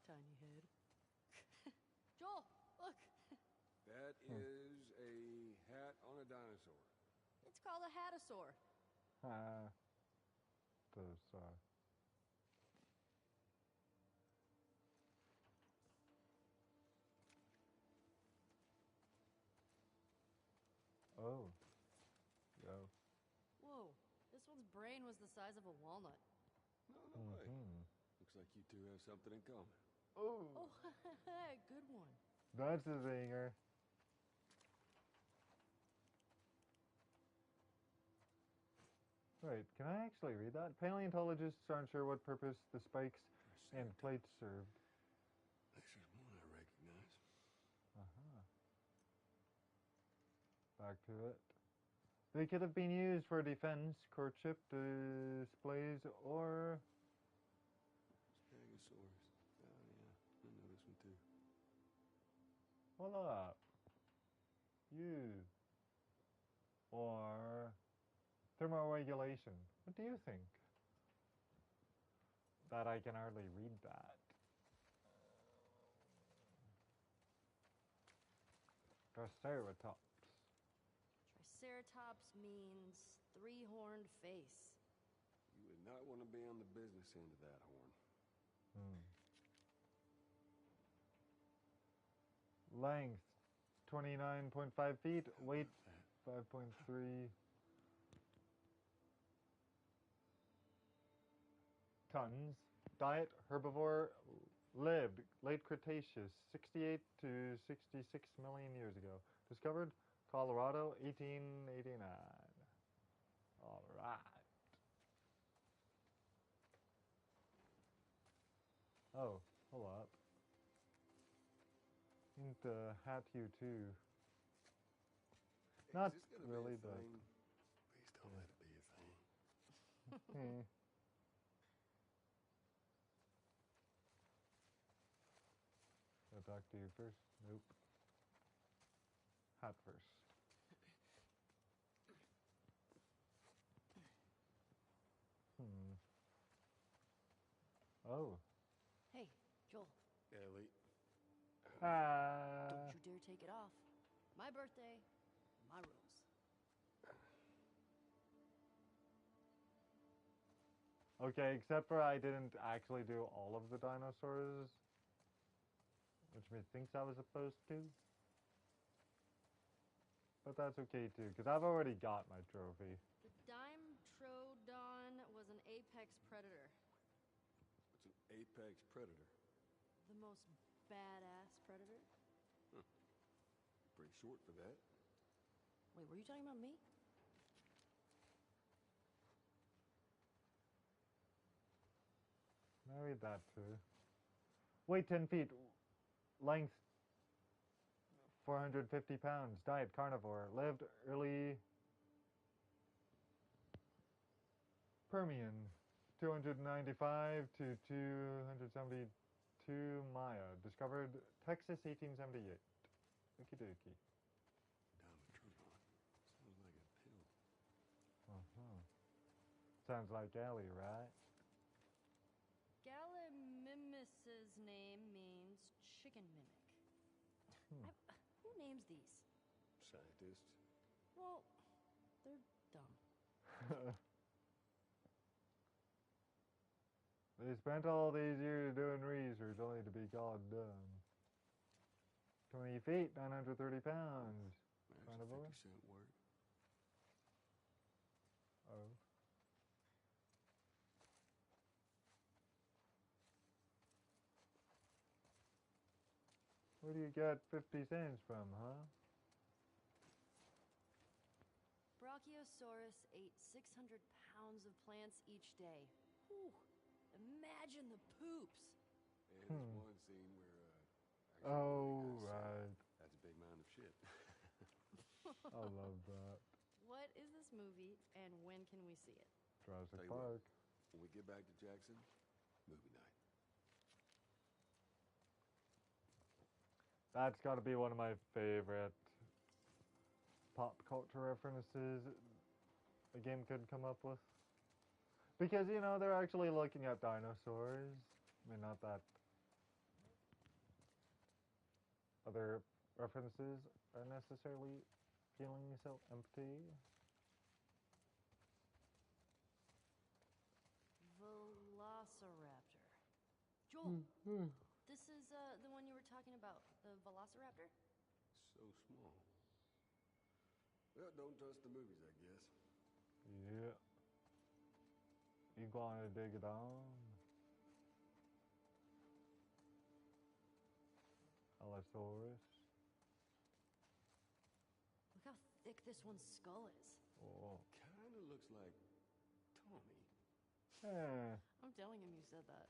Tiny head. Joel, look. That is a hat on a dinosaur. It's called a hatasaur. Oh. Yo. Whoa, this one's brain was the size of a walnut. No way. Looks like you two have something in common. Oh, good one. That's a zinger. Wait, can I actually read that? Paleontologists aren't sure what purpose the spikes and plates served. This is one I recognize. Back to it. They could have been used for defense, courtship, displays, or... Stegosaurus. Oh, yeah. I know this one too. Hold up. You. Or... thermoregulation. What do you think? That I can hardly read that. Triceratops. Triceratops means three-horned face. You would not want to be on the business end of that horn. Length 29.5 feet. Weight 5.3 tons. Diet herbivore. Lived late Cretaceous, 68 to 66 million years ago. Discovered Colorado, 1889. All right. Oh, hold up. Into hat you too. Not really, but. Please don't let it be a thing. I'll talk to you first. Nope. Hat first. Oh. Hey, Joel. Ellie. Don't you dare take it off. My birthday, my rules. Okay, except for I didn't actually do all of the dinosaurs, which me thinks I was supposed to. But that's okay too, because I've already got my trophy. The Dimetrodon was an apex predator. What's an apex predator? The most badass predator. Pretty short for that. Wait, were you talking about me? I read that too. Weight 10 feet. Length 450 pounds. Diet carnivore. Lived early Permian. 295 to 272 Maya. Discovered Texas 1878. Okie dokie. Dimetrodon. Sounds like a pill. Sounds like Ellie, right? Gallimimus's name means chicken mimic. Who names these? Scientists. Well, they're dumb. They spent all these years doing research only to be called dumb. 20 feet, 930 pounds. That's 50-cent work. Oh. Where do you get 50 cents from, huh? Brachiosaurus ate 600 pounds of plants each day. Whew. Imagine the poops. And there's one scene where, Right. That's a big mound of shit. I love that. What is this movie, and when can we see it? Jurassic Tell you Park. what, when we get back to Jackson, movie night. That's got to be one of my favorite pop culture references a game could come up with. Because, you know, they're actually looking at dinosaurs. I mean, not that other references are necessarily feeling so empty. Velociraptor. Joel, this is the one you were talking about, the Velociraptor? So small. Well, don't trust the movies, I guess. Yeah. You gonna dig it on? Allosaurus. Look how thick this one's skull is. Oh. Kinda looks like Tommy. I'm telling him you said that.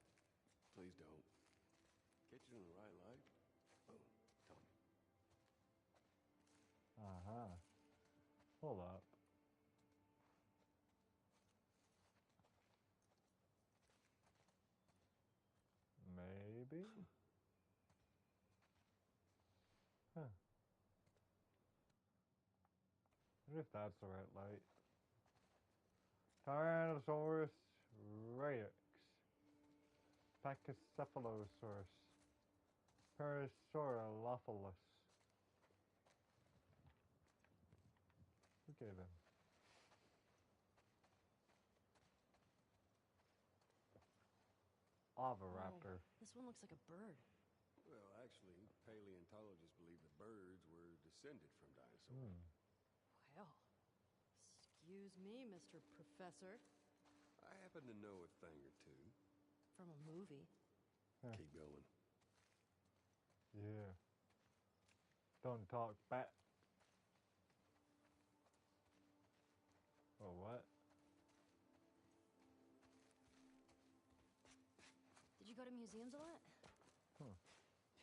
Please don't. Catch it in the right light. Oh, Tommy. Uh-huh. Hold up. Maybe? Huh. I wonder if that's the right light. Tyrannosaurus rex. Pachycephalosaurus. Parasaurolophilus. Okay then. Oviraptor. Whoa, this one looks like a bird. Well, actually, paleontologists believe the birds were descended from dinosaurs. Well, excuse me, Mr. Professor. I happen to know a thing or two. From a movie. Keep going. Yeah. Don't talk back. Oh, what? Did you go to museums a lot?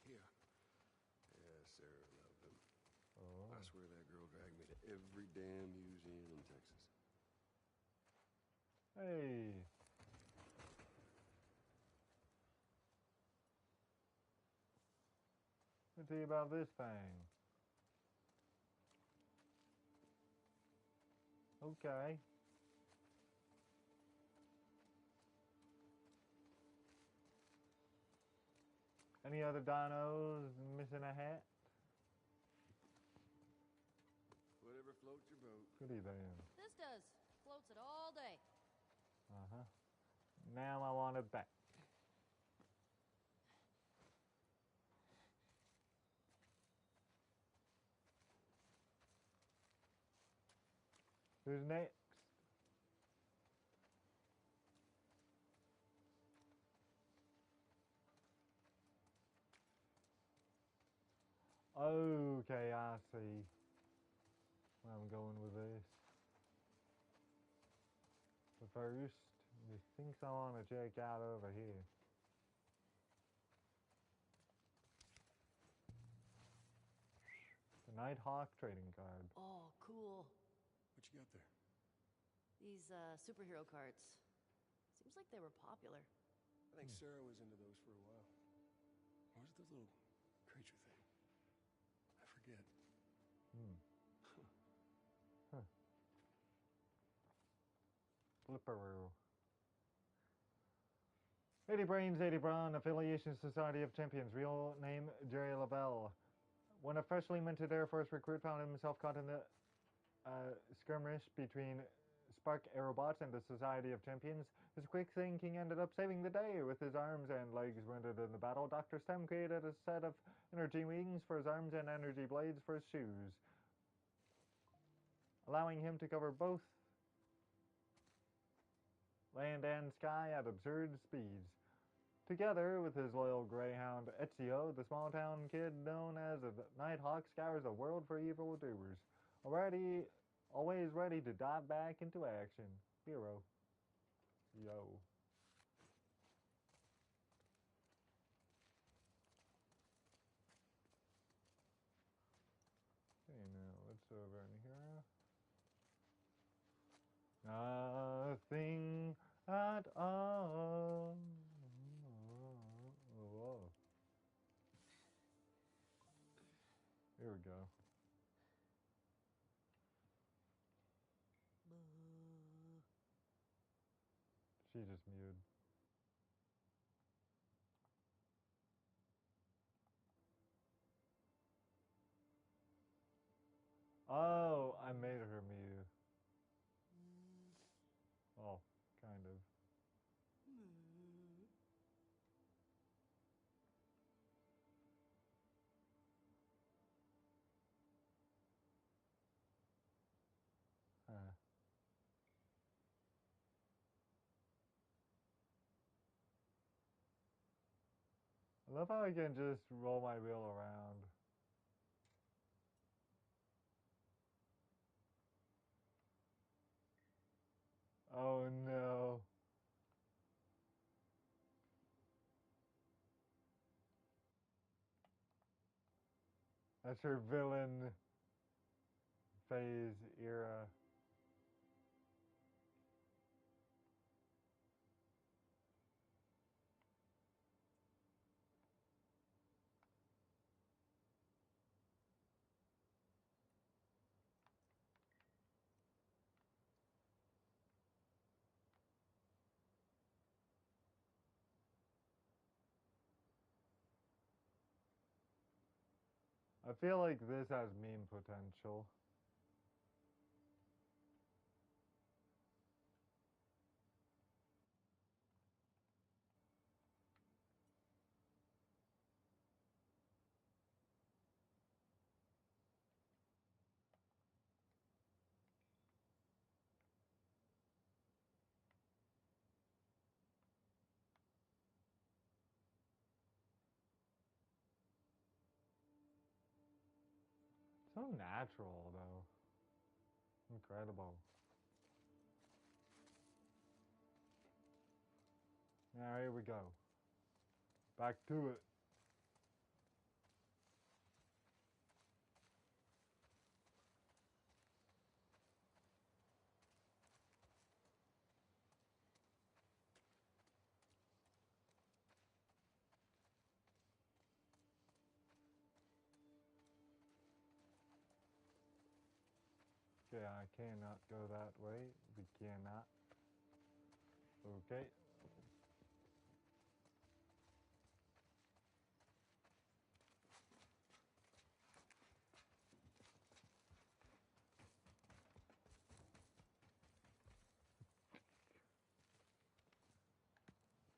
Yeah. Yeah, Sarah loved them. Oh. I swear that girl dragged me to every damn museum in Texas. Hey. Let's see about this thing. Okay. Any other dinos missing a hat? Whatever floats your boat. Goody then. This does. Floats it all day. Uh-huh. Now I want it back. Who's next? Okay, I see where I'm going with this. But first, the things I want to check out over here. The Nighthawk trading card. Oh, cool. What you got there? These superhero cards. Seems like they were popular. I think Sarah was into those for a while. What was the little creature thing? I forget. Huh. Flipperoo. 80 Brains, 80 Brawn, Affiliation Society of Champions, real name Jerry Lavelle. When a freshly minted Air Force recruit found himself caught in the skirmish between Spark Aerobots and the Society of Champions, his quick thinking ended up saving the day. With his arms and legs wounded in the battle, Dr. Stem created a set of energy wings for his arms and energy blades for his shoes, allowing him to cover both land and sky at absurd speeds. Together with his loyal greyhound Ezio, the small town kid known as the Nighthawk scours the world for evildoers. Always ready to dive back into action. Hero. Yo. Okay, now what's over in here? Nothing at all. Whoa. Here we go. I made her Mew. Well, kind of. Huh. I love how I can just roll my wheel around. Oh no. That's her villain phase era. I feel like this has meme potential. So natural, though. Incredible. Now here we go. Back to it. Okay, I cannot go that way. We cannot. Okay.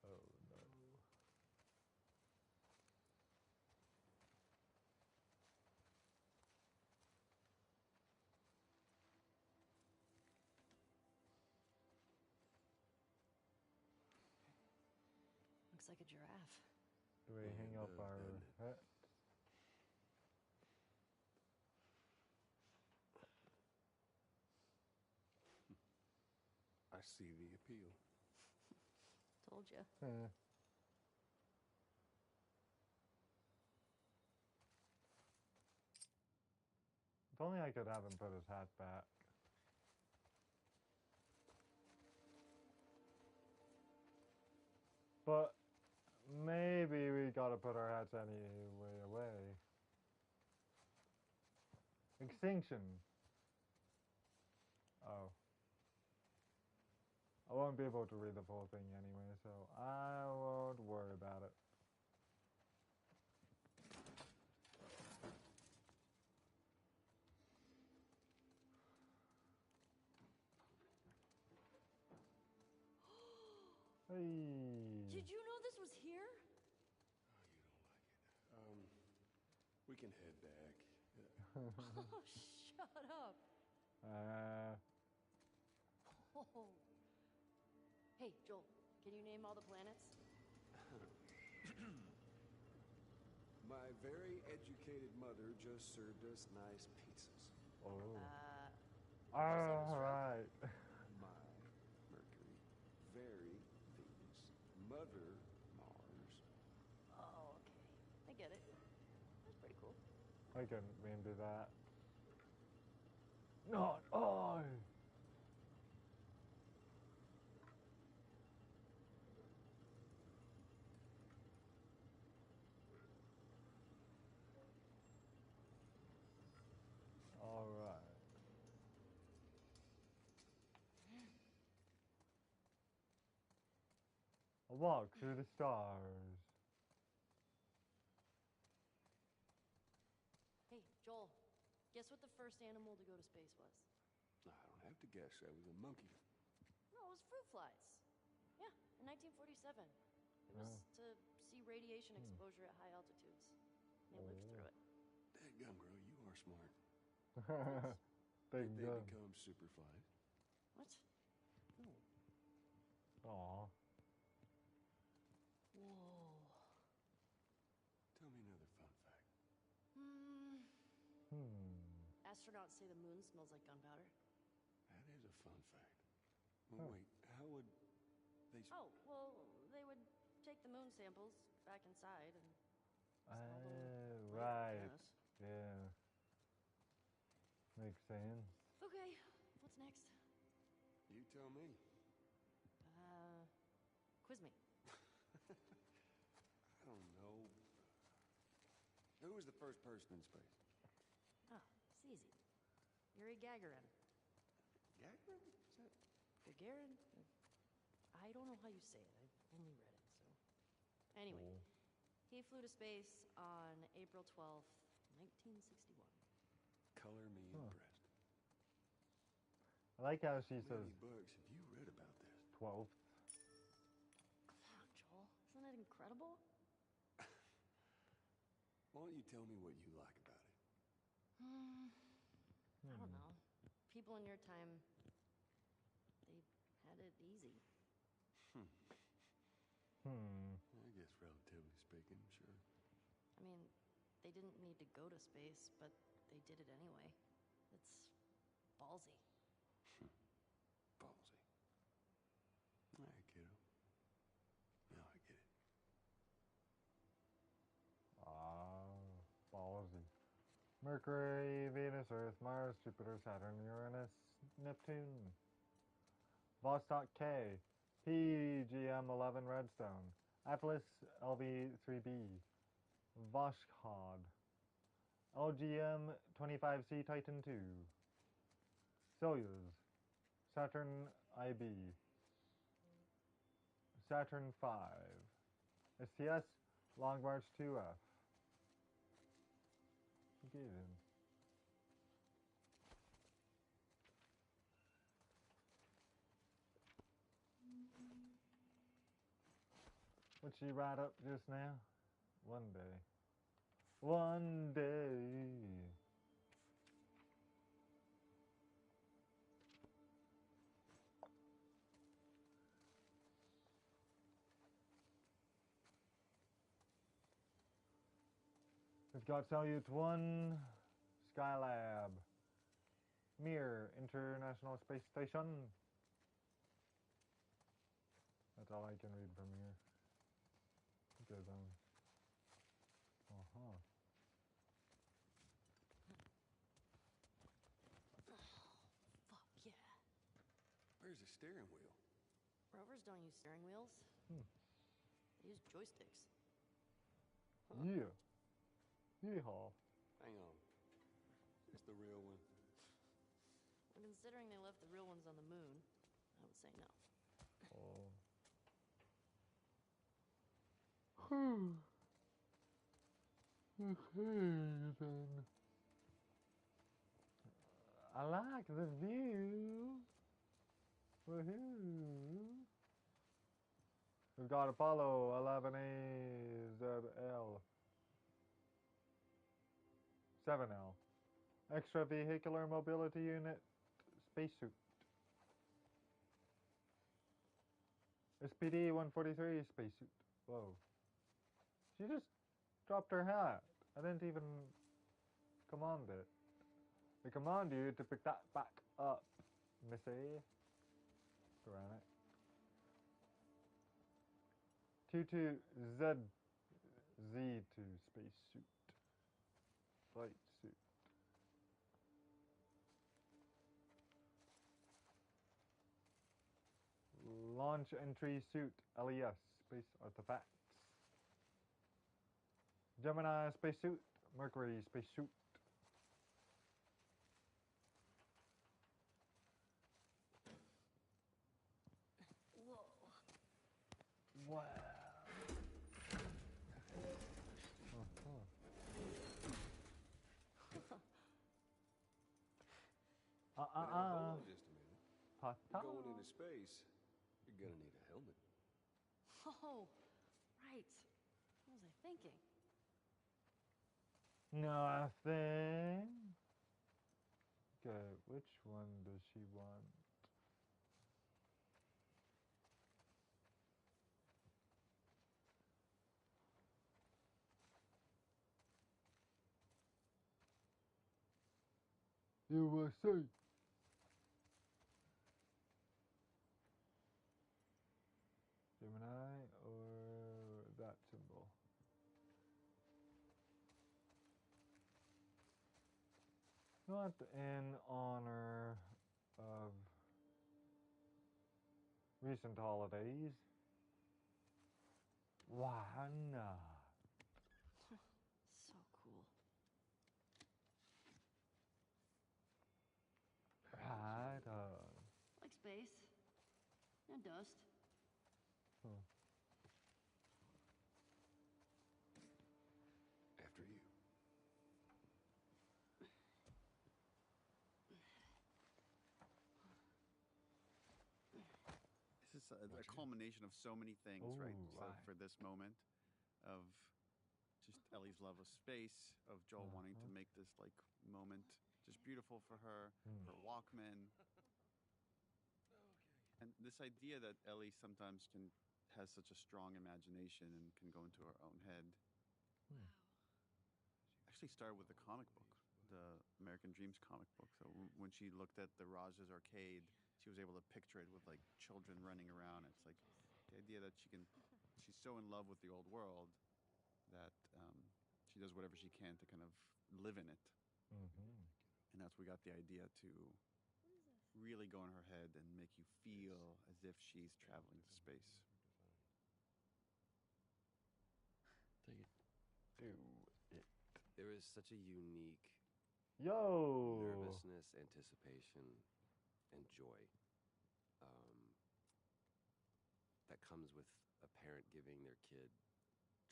Oh no. Looks like a giraffe. Do we hang up our hat? I see the appeal. Told you. If only I could have him put his hat back. But maybe we gotta put our hats anyway away. Extinction. Oh. I won't be able to read the full thing anyway, so I won't worry about it. Hey. Did you know this was here? Oh, you don't like it. We can head back. Oh, shut up. Oh. Hey, Joel, can you name all the planets? My very educated mother just served us nice pizzas. Oh. All right. My Mercury, very Venus, mother Mars. Oh, okay. I get it. That's pretty cool. I couldn't remember that. Not I. All right. A walk through the stars. Hey, Joel, Guess what the first animal to go to space was? I don't have to guess. That was a monkey. No, it was fruit flies. Yeah, in 1947. It was to see radiation exposure at high altitudes. They lived through it. Dadgum, girl, you are smart. Big Did they gun. become superflies? What? No. Aw. Whoa. Tell me another fun fact. Astronauts say the moon smells like gunpowder. That is a fun fact. Well, wait, how would they... Oh, well, they would take the moon samples back inside and smell them later, Right. I guess. Yeah. Makes sense. Okay, what's next? You tell me. Quiz me. I don't know. Who was the first person in space? Oh, it's easy. Yuri Gagarin. Gagarin? Is that... Gagarin? I don't know how you say it. I've only read it, so... Anyway, he flew to space on April 12th, 1961. Color me impressed. I like how she How says many books have you read about this? 12. Come on, Joel. Isn't that incredible? Why don't you tell me what you like about it? I don't know. People in your time, they had it easy. I guess relatively speaking, sure. I mean, they didn't need to go to space, but they did it anyway. It's ballsy. Ballsy. All right, kiddo. Now I get it. Ballsy. Mercury, Venus, Earth, Mars, Jupiter, Saturn, Uranus, Neptune. Vostok K. PGM-11 Redstone. Atlas LV-3B. Voskhod. LGM-25C Titan 2. Soyuz. Saturn IB. Saturn 5. STS Long March 2F. Given. What she write up just now? One day. One day. It's got Salyut 1, Skylab, Mir, International Space Station. That's all I can read from here. It goes on. Fuck yeah. Where's the steering wheel? Rovers don't use steering wheels. They use joysticks. Yeah. Yeehaw. Hang on. Is this the real one? Well, considering they left the real ones on the moon, I would say no. Okay then. I like the view. Woohoo. We've got Apollo 11A ZL 7L. Extravehicular Mobility Unit Spacesuit. SPD-143 Spacesuit. Whoa. She just dropped her hat. I didn't even command it. I command you to pick that back up, Missy. Granite. 22Z Z2 Spacesuit. Flight suit. Launch entry suit, LES, space artifacts. Gemini spacesuit, Mercury spacesuit. Whoa. Wow. But now, hold on just a minute. Pata. Going into space, you're gonna need a helmet. Oh, right. What was I thinking? Nothing. Okay, which one does she want? USA. Gemini or that symbol? Not in honor of recent holidays. Why not? So cool. Right on. Like space. And dust. After you. This is a culmination of so many things, right? So right. for this moment of just Ellie's love of space, of Joel wanting to make this like moment just beautiful for her, her Walkman. And this idea that Ellie sometimes has such a strong imagination and can go into her own head. Actually started with the comic book, the American Dreams comic book. So when she looked at the Raj's arcade, she was able to picture it with like children running around. It's like the idea that she's so in love with the old world that she does whatever she can to kind of live in it. And that's where we got the idea to really go in her head and make you feel as if she's traveling to space. Take it. Do it. There is such a unique nervousness, anticipation, and joy that comes with a parent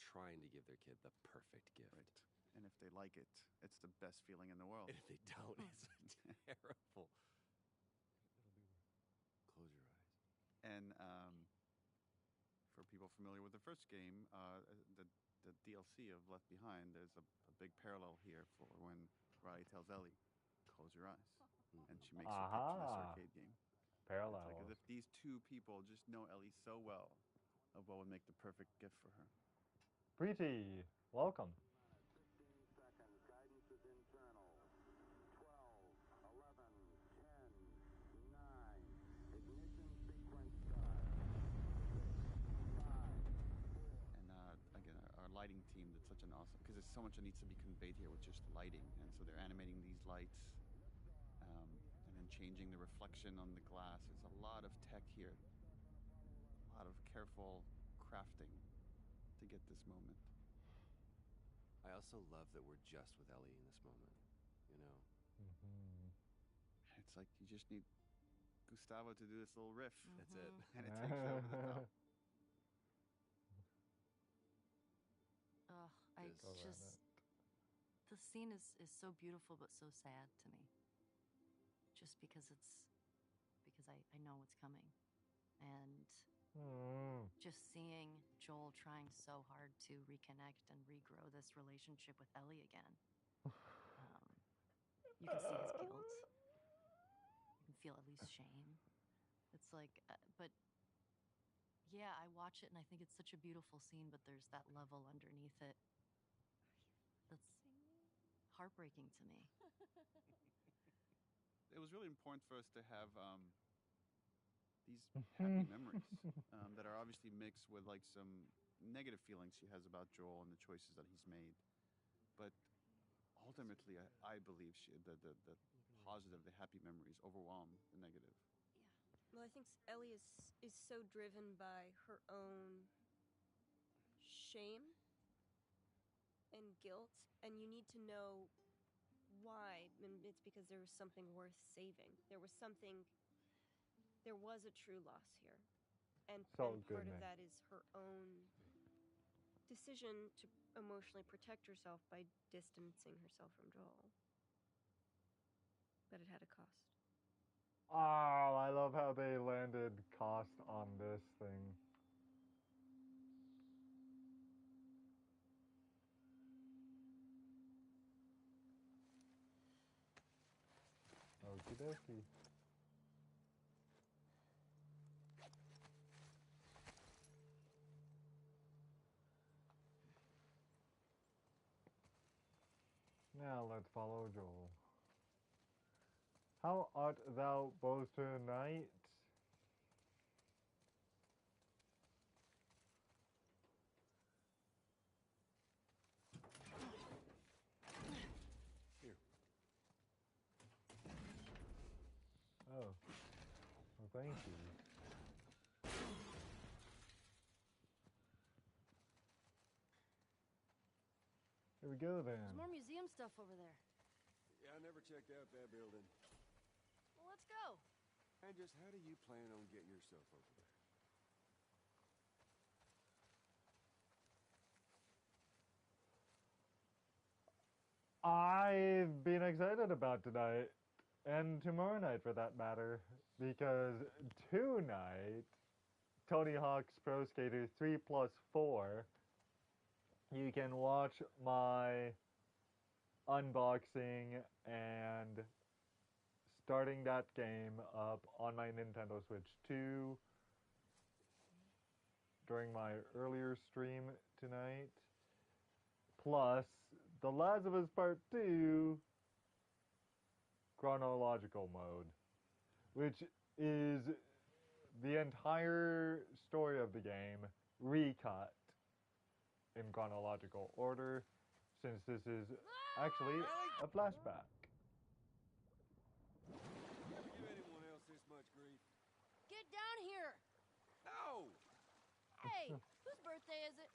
trying to give their kid the perfect gift. Right. And if they like it, it's the best feeling in the world. And if they don't, it's terrible. Close your eyes. And for people familiar with the first game, the DLC of Left Behind, there's a big parallel here for when Riley tells Ellie, close your eyes. And she makes her picture this arcade game. Parallel. It's like as if these two people just know Ellie so well of what would make the perfect gift for her. Preeti, welcome. 15 seconds. Guidance is internal. 12, 11, 10, 9. Ignition sequence start. 6, 5, 4. And again, our lighting team did such an awesome, because there's so much that needs to be conveyed here with just lighting. And so they're animating these lights and then changing the reflection on the glass. There's a lot of tech here, a lot of careful crafting to get this moment. I also love that we're just with Ellie in this moment, you know? It's like you just need Gustavo to do this little riff. That's it. And it takes over the top. The scene is so beautiful but so sad to me. Just because I know what's coming. And just seeing Joel trying so hard to reconnect and regrow this relationship with Ellie again. You can see his guilt. You can feel at least shame. It's like, but yeah, I watch it and I think it's such a beautiful scene, but there's that level underneath it that's heartbreaking to me. It was really important for us to have these happy memories that are obviously mixed with like some negative feelings she has about Joel and the choices that he's made. But ultimately, I believe the positive, the happy memories overwhelm the negative. Yeah. Well, I think Ellie is so driven by her own shame and guilt, and you need to know why. And it's because there was something worth saving. There was a true loss here. And part of that is her own decision to emotionally protect herself by distancing herself from Joel. But it had a cost. Oh, I love how they landed cost on this thing. Okie dokie. Now let's follow Joel. How art thou both tonight? Here. Oh. Well, thank you. Here we go then. There's more museum stuff over there. Yeah, I never checked out that building. Well, let's go. And just how do you plan on getting yourself over there? I've been excited about tonight, and tomorrow night for that matter, because tonight, Tony Hawk's Pro Skater 3+4, you can watch my unboxing and starting that game up on my Nintendo Switch 2 during my earlier stream tonight. Plus, The Last of Us Part 2 Chronological mode, which is the entire story of the game recut in chronological order, since this is actually a flashback. You ever give anyone else this much grief? Get down here. No! Hey, whose birthday is it?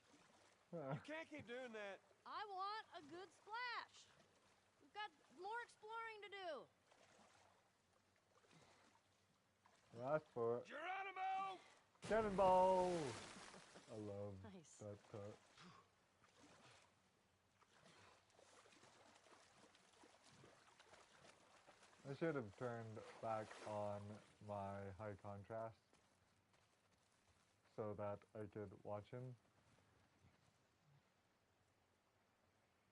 You can't keep doing that. I want a good splash. We've got more exploring to do. Ask for it. Geronimo! Cannonball! I love Nice. that touch. I should have turned back on my high contrast so that I could watch him.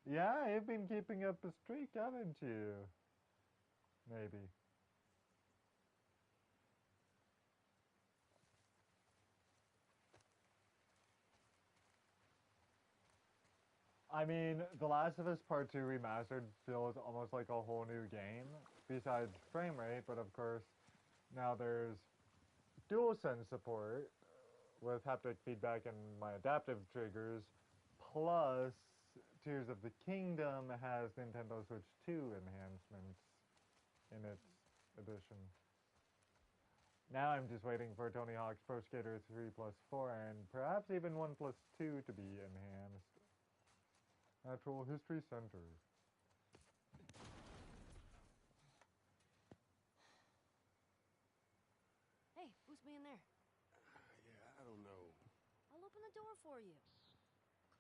Yeah, you've been keeping up a streak, haven't you? Maybe. I mean, The Last of Us Part 2 Remastered feels almost like a whole new game, besides frame rate, but of course, now there's DualSense support with haptic feedback and my adaptive triggers, plus Tears of the Kingdom has Nintendo Switch 2 enhancements in its edition. Now I'm just waiting for Tony Hawk's Pro Skater 3+4 and perhaps even 1+2 to be enhanced. Natural History Center. Hey, who's me in there? Yeah, I don't know. I'll open the door for you.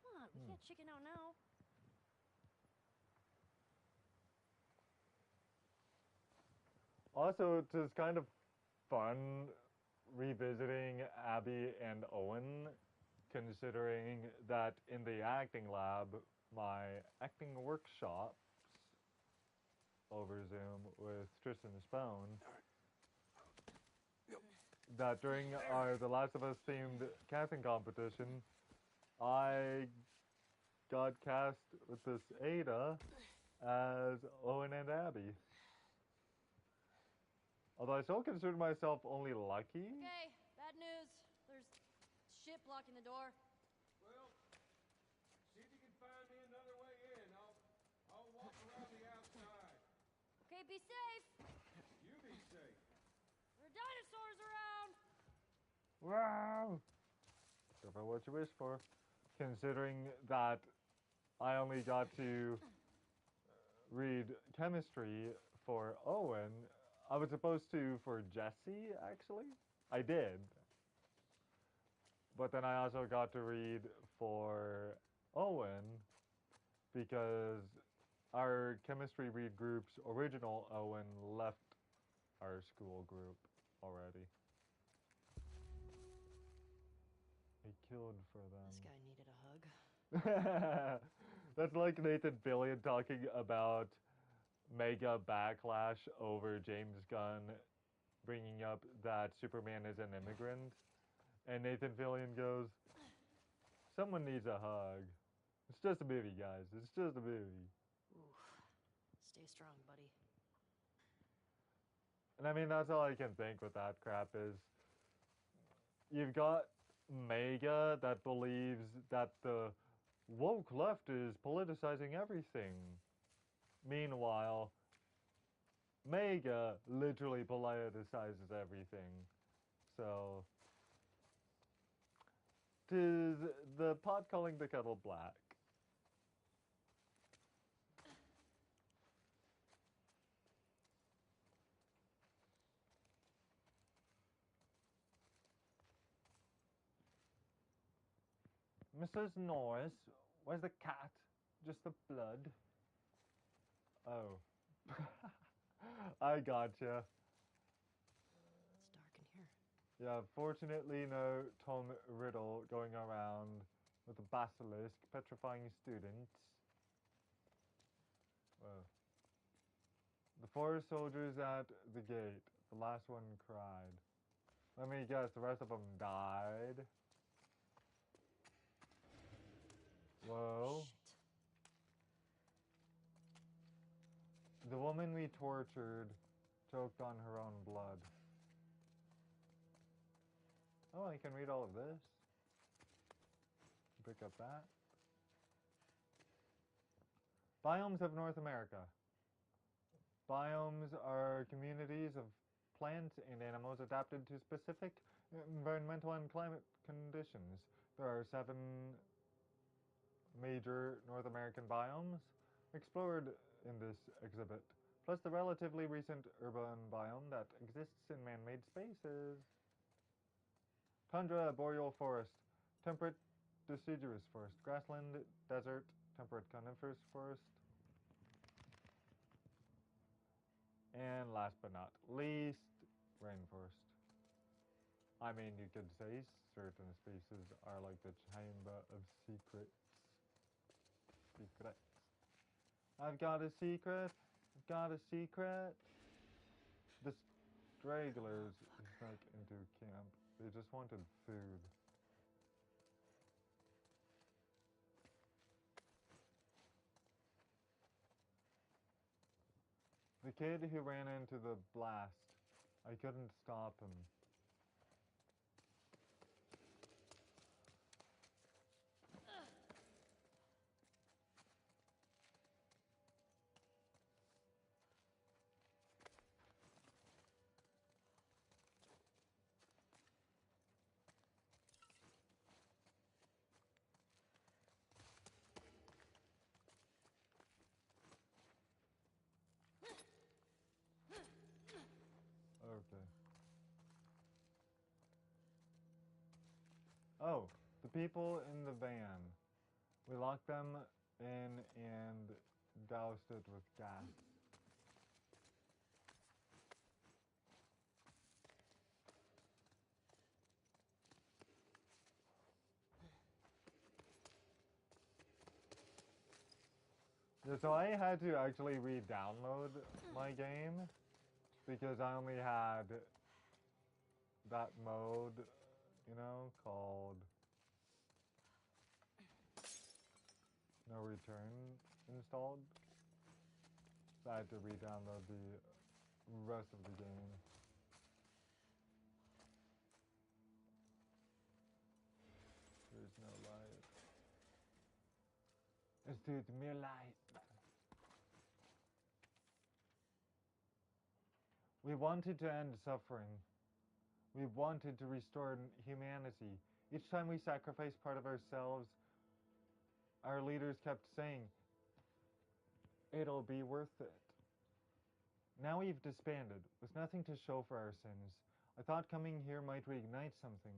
Come on, we can't chicken out now. Also, it's just kind of fun revisiting Abby and Owen, considering that in the acting lab, my acting workshops over Zoom with Tristan Spone, that during our The Last of Us themed casting competition, I got cast with this Ada as Owen and Abby. Although I still consider myself only lucky. Okay, bad news. There's shit blocking the door. Well, see if you can find me another way in. I'll walk around the outside. Okay, be safe. You be safe. There are dinosaurs around. Wow! Careful what you wish for. Considering that I only got to read chemistry for Owen, I was supposed to for Jesse, actually. I did. But then I also got to read for Owen because our chemistry read group's original Owen left our school group already. He killed for them. This guy needed a hug. That's like Nathan Fillion talking about mega backlash over James Gunn bringing up that Superman is an immigrant. And Nathan Fillion goes, someone needs a hug. It's just a movie, guys. It's just a movie. Ooh. Stay strong, buddy. And I mean, that's all I can think with that crap is you've got Mega that believes that the woke left is politicizing everything. Meanwhile, Mega literally politicizes everything. So, 'tis the pot calling the kettle black. Mrs. Norris, where's the cat? Just the blood? Oh. I gotcha. It's dark in here. Yeah, fortunately no Tom Riddle going around with a basilisk petrifying students. Whoa. The 4 soldiers at the gate. The last one cried. Let me guess, the rest of them died. Whoa. Shit. The woman we tortured choked on her own blood. Oh, I can read all of this. Pick up that. Biomes of North America. Biomes are communities of plants and animals adapted to specific environmental and climate conditions. There are 7 major North American biomes explored in this exhibit, plus the relatively recent urban biome that exists in man-made spaces. Tundra, boreal forest, temperate deciduous forest, grassland, desert, temperate coniferous forest, and last but not least, rainforest. I mean, you could say certain spaces are like the chamber of secrets. Secrets. I've got a secret. I've got a secret. The stragglers snuck into camp. They just wanted food. The kid who ran into the blast. I couldn't stop him. Okay. Oh, the people in the van. We locked them in and doused it with gas. Yeah, so I had to actually re-download my game because I only had that mode, you know, called No Return installed. So I had to re-download the rest of the game. There's no light. Let's do it, mere light. We wanted to end suffering. We wanted to restore humanity. Each time we sacrificed part of ourselves, our leaders kept saying, it'll be worth it. Now we've disbanded, with nothing to show for our sins. I thought coming here might reignite something,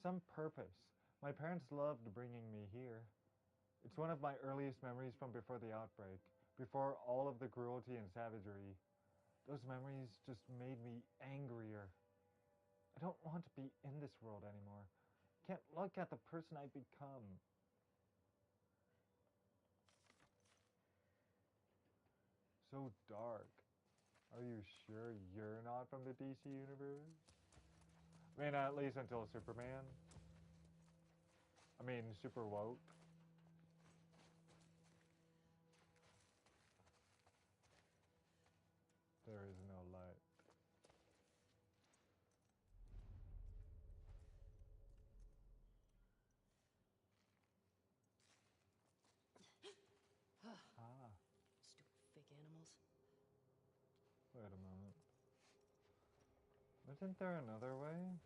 some purpose. My parents loved bringing me here. It's one of my earliest memories from before the outbreak, before all of the cruelty and savagery. Those memories just made me angrier. I don't want to be in this world anymore. Can't look at the person I've become. So dark. Are you sure you're not from the DC universe? I mean, at least until Superman. I mean, super woke. There is no light. Ah. Stupid fake animals. Wait a moment. Isn't there another way?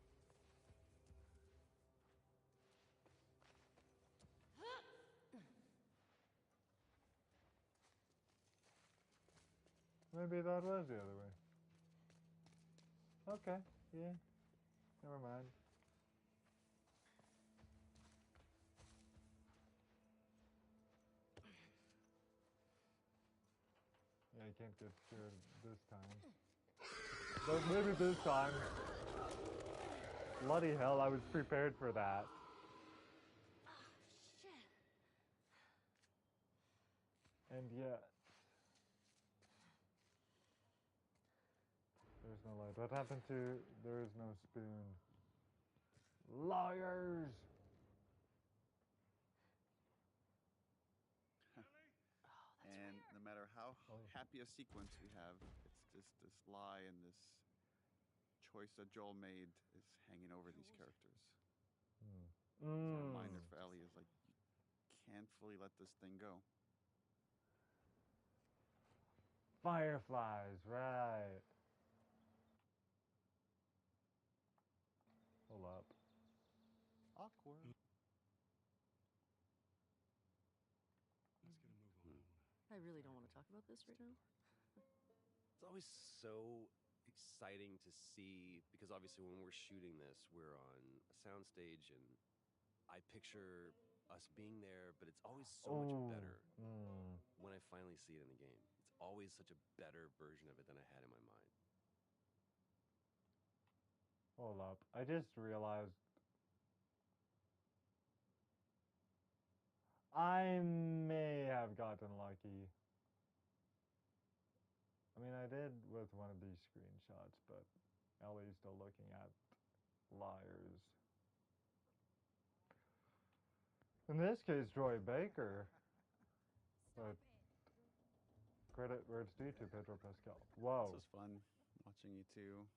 Maybe that was the other way. Okay, yeah. Never mind. Yeah, I can't get scared this time. But maybe this time. Bloody hell, I was prepared for that. Oh, shit. And yet... There's no light. What happened to... There is no spoon. Liars! And no matter how happy a sequence we have, it's just this lie and this choice that Joel made is hanging over these characters. The reminder for Ellie is like, you can't fully let this thing go. Fireflies, right. Hold up. Awkward. Let's get a move on. I really don't want to talk about this right now. It's always so exciting to see, because obviously when we're shooting this, we're on a soundstage, and I picture us being there, but it's always so much better when I finally see it in the game. It's always such a better version of it than I had in my mind. Hold up. I just realized I may have gotten lucky. I mean, I did with one of these screenshots, but Ellie's still looking at liars. In this case, Troy Baker. But credit where it's due to Pedro Pascal. Whoa. This was fun watching you two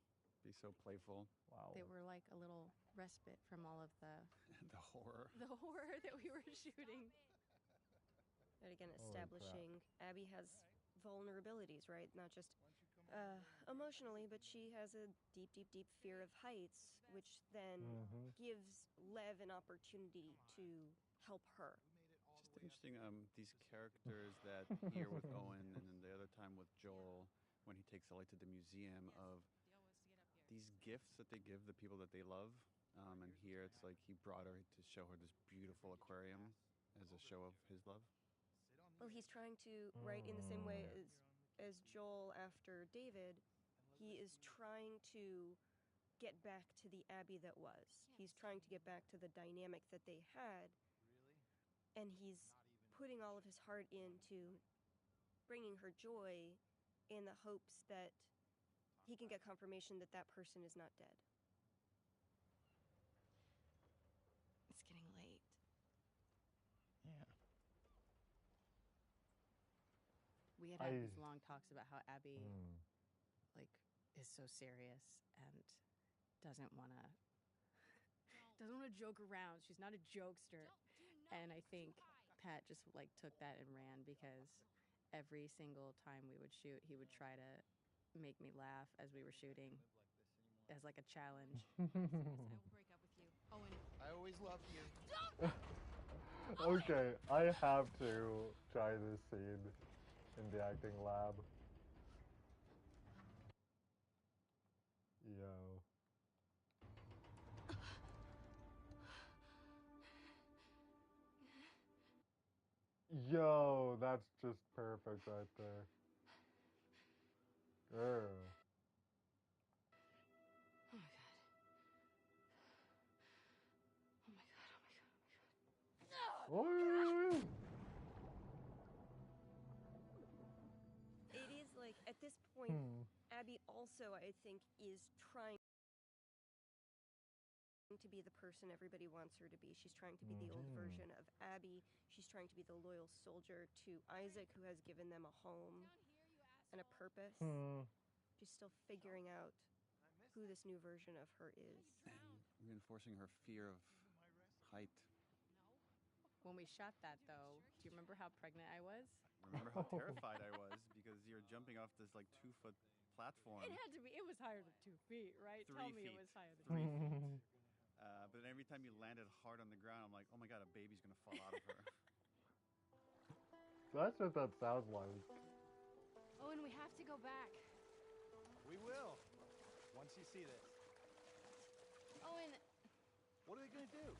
be so playful. Wow. They were like a little respite from all of the the horror that we were shooting. And again, establishing Abby has vulnerabilities, right? Not just emotionally, but she has a deep, deep, deep fear of heights, which then gives Lev an opportunity to help her. Just interesting, these characters that here with Owen and then the other time with Joel when he takes Ellie to the museum of these gifts that they give the people that they love. And here it's like he brought her to show her this beautiful aquarium as a show of his love. Well, he's trying to, right, in the same way as Joel after David, he is trying to get back to the Abby that was. He's trying to get back to the dynamic that they had. And he's putting all of his heart into bringing her joy in the hopes that he can get confirmation that that person is not dead. It's getting late. Yeah. We had these long talks about how Abby, like, is so serious and doesn't want to joke around. She's not a jokester. And I think Pat just, like, took that and ran because every single time we would shoot, he would try to make me laugh as we were shooting as, like, a challenge. I will break up with you. Owen. I always loved you. Okay, I have to try this scene in the acting lab. Yo. Yo, that's just perfect right there. Oh. Oh my god. Oh my god, oh my god, oh my god. It is like, at this point, Abby also, I think, is trying to be the person everybody wants her to be. She's trying to be the old version of Abby. She's trying to be the loyal soldier to Isaac, who has given them a home and a purpose. She's still figuring out who this new version of her is. And reinforcing her fear of height. When we shot that, though, do you remember how pregnant I was? I remember how terrified I was because you're jumping off this like 2-foot platform. It had to be. It was higher than 2 feet, right? 3 Tell me feet. it was higher than 3 2 feet. feet. But every time you landed hard on the ground, I'm like, oh my god, a baby's gonna fall out of her. That's what that sounds like. Oh, and we have to go back. We will. Once you see this. Oh, and What are they gonna do?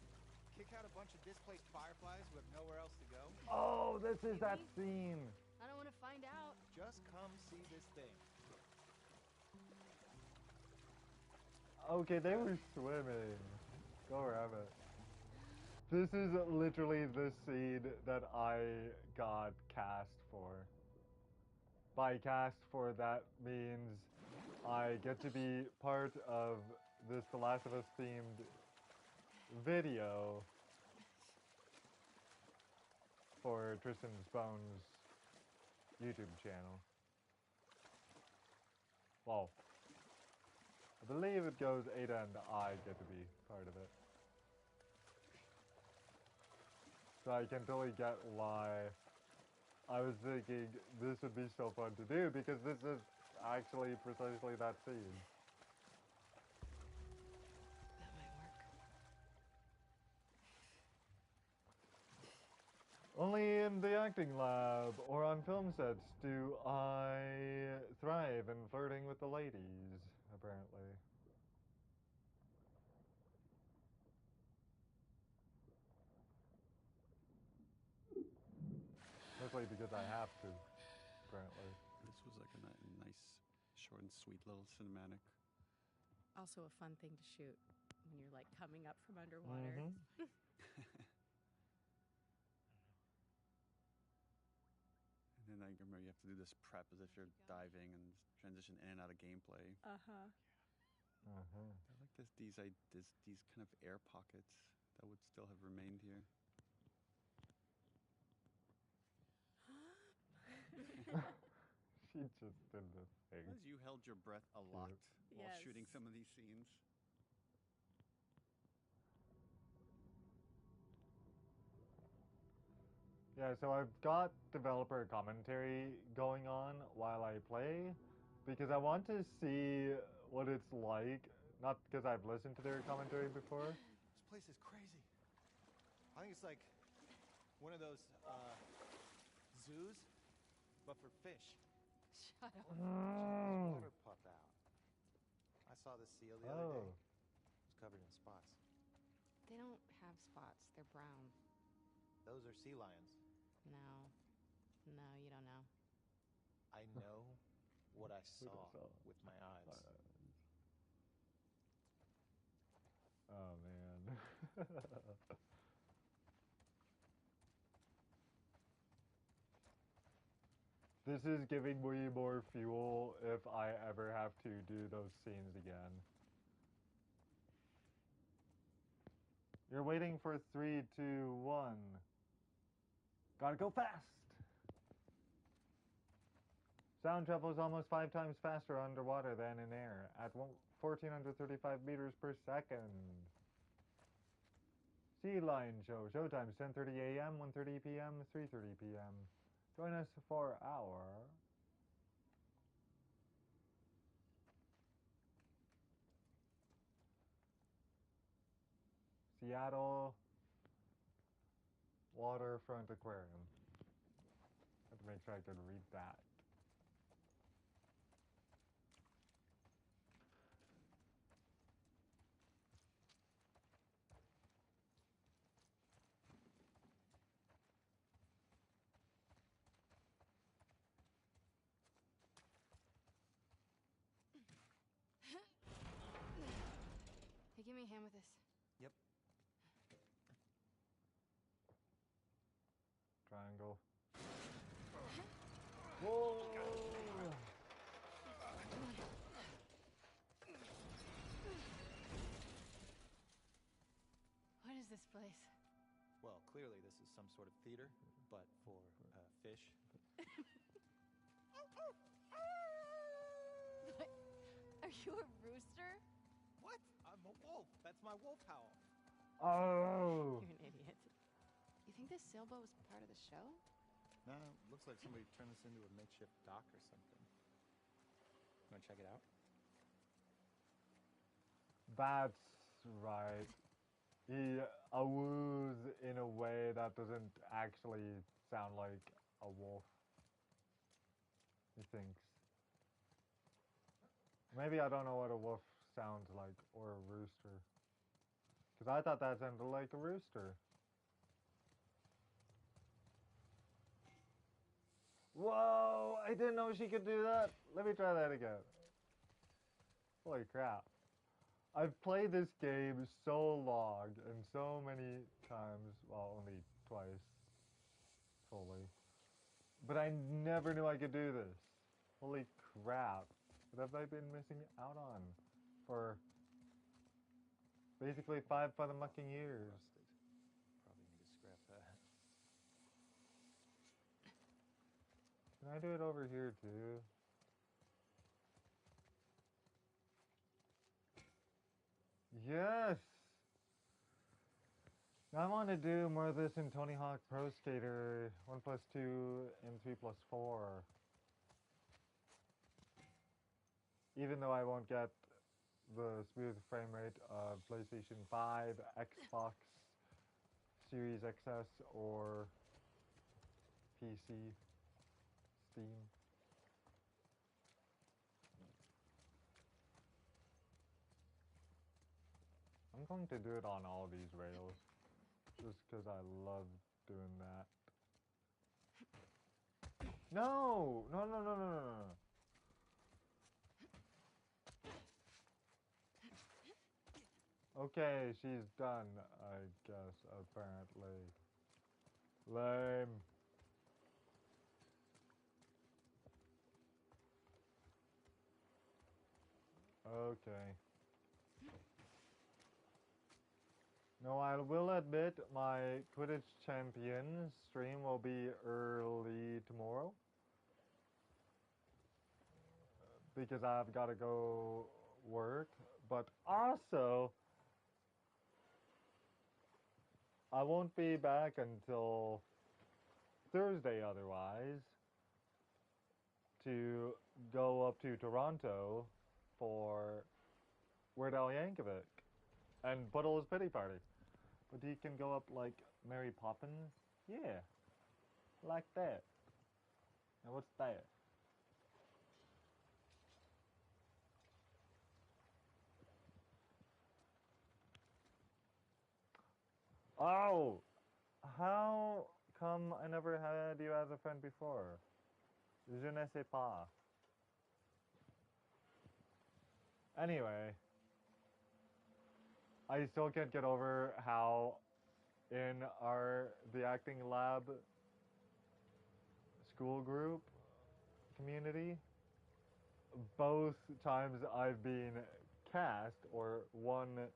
Kick out a bunch of displaced fireflies who have nowhere else to go? Oh, this is that scene. I don't want to find out. Just come see this thing. Okay, they were swimming. Go rabbit. This is literally the scene that I got cast for. By cast for, that means I get to be part of this The Last of Us themed video for Tristan Spone's YouTube channel. Well, I believe it goes Ada and I get to be part of it. So I can totally get why I was thinking this would be so fun to do, because this is actually precisely that scene. That might work. Only in the acting lab or on film sets do I thrive in flirting with the ladies, apparently. Mostly because I have to, apparently. This was like a nice, short and sweet little cinematic. Also a fun thing to shoot when you're like coming up from underwater. And then I remember you have to do this prep as if you're diving and transition in and out of gameplay. I like these kind of air pockets that would still have remained here. She just did this thing. As you held your breath a lot while shooting some of these scenes. Yeah, so I've got developer commentary going on while I play, because I want to see what it's like, not because I've listened to their commentary before. This place is crazy. I think it's like one of those zoos, but for fish. Shut up. Water pop out. I saw the seal the other day. It was covered in spots. They don't have spots. They're brown. Those are sea lions. No. No, you don't know. I know what I saw with my eyes. Oh, man. This is giving me more fuel if I ever have to do those scenes again. You're waiting for 3, 2, 1. Gotta go fast! Sound travels almost 5 times faster underwater than in air, at 1,435 meters per second. Sea Lion Show, showtimes 10:30 a.m., 1:30 p.m., 3:30 p.m. Join us for our Seattle Waterfront Aquarium. I have to make sure I can read that. me a hand with this. Yep. Triangle. Whoa! What is this place? Well, clearly this is some sort of theater, but for fish. What? Are you a rooster? What? I'm a wolf. That's my wolf howl. Oh! You're an idiot. You think this sailboat was part of the show? No, looks like somebody turned this into a makeshift dock or something. You wanna check it out? That's right. He awoos in a way that doesn't actually sound like a wolf. He thinks. Maybe I don't know what a wolf sounds like, or a rooster. Because I thought that sounded like a rooster. Whoa! I didn't know she could do that. Let me try that again. Holy crap. I've played this game so long and so many times. Well, only twice. Fully. But I never knew I could do this. Holy crap. What have I been missing out on for basically 5 fucking years? Probably need to scrap that. Can I do it over here too? Yes! Now I want to do more of this in Tony Hawk Pro Skater 1+2 and 3+4. Even though I won't get the smooth frame rate of PlayStation 5, Xbox Series XS, or PC, Steam. I'm going to do it on all these rails, just because I love doing that. No! No, no, no, no, no, no. Okay, she's done, I guess, apparently. Lame. Okay. No, I will admit my Quidditch Champions stream will be early tomorrow. Because I've got to go work. But also, I won't be back until Thursday otherwise to go up to Toronto for Weird Al Yankovic and Puddle's Pity Party. But he can go up like Mary Poppins? Yeah. Like that. Now what's that? Oh! How come I never had you as a friend before? Je ne sais pas. Anyway. I still can't get over how in the acting lab school group community, both times I've been cast or won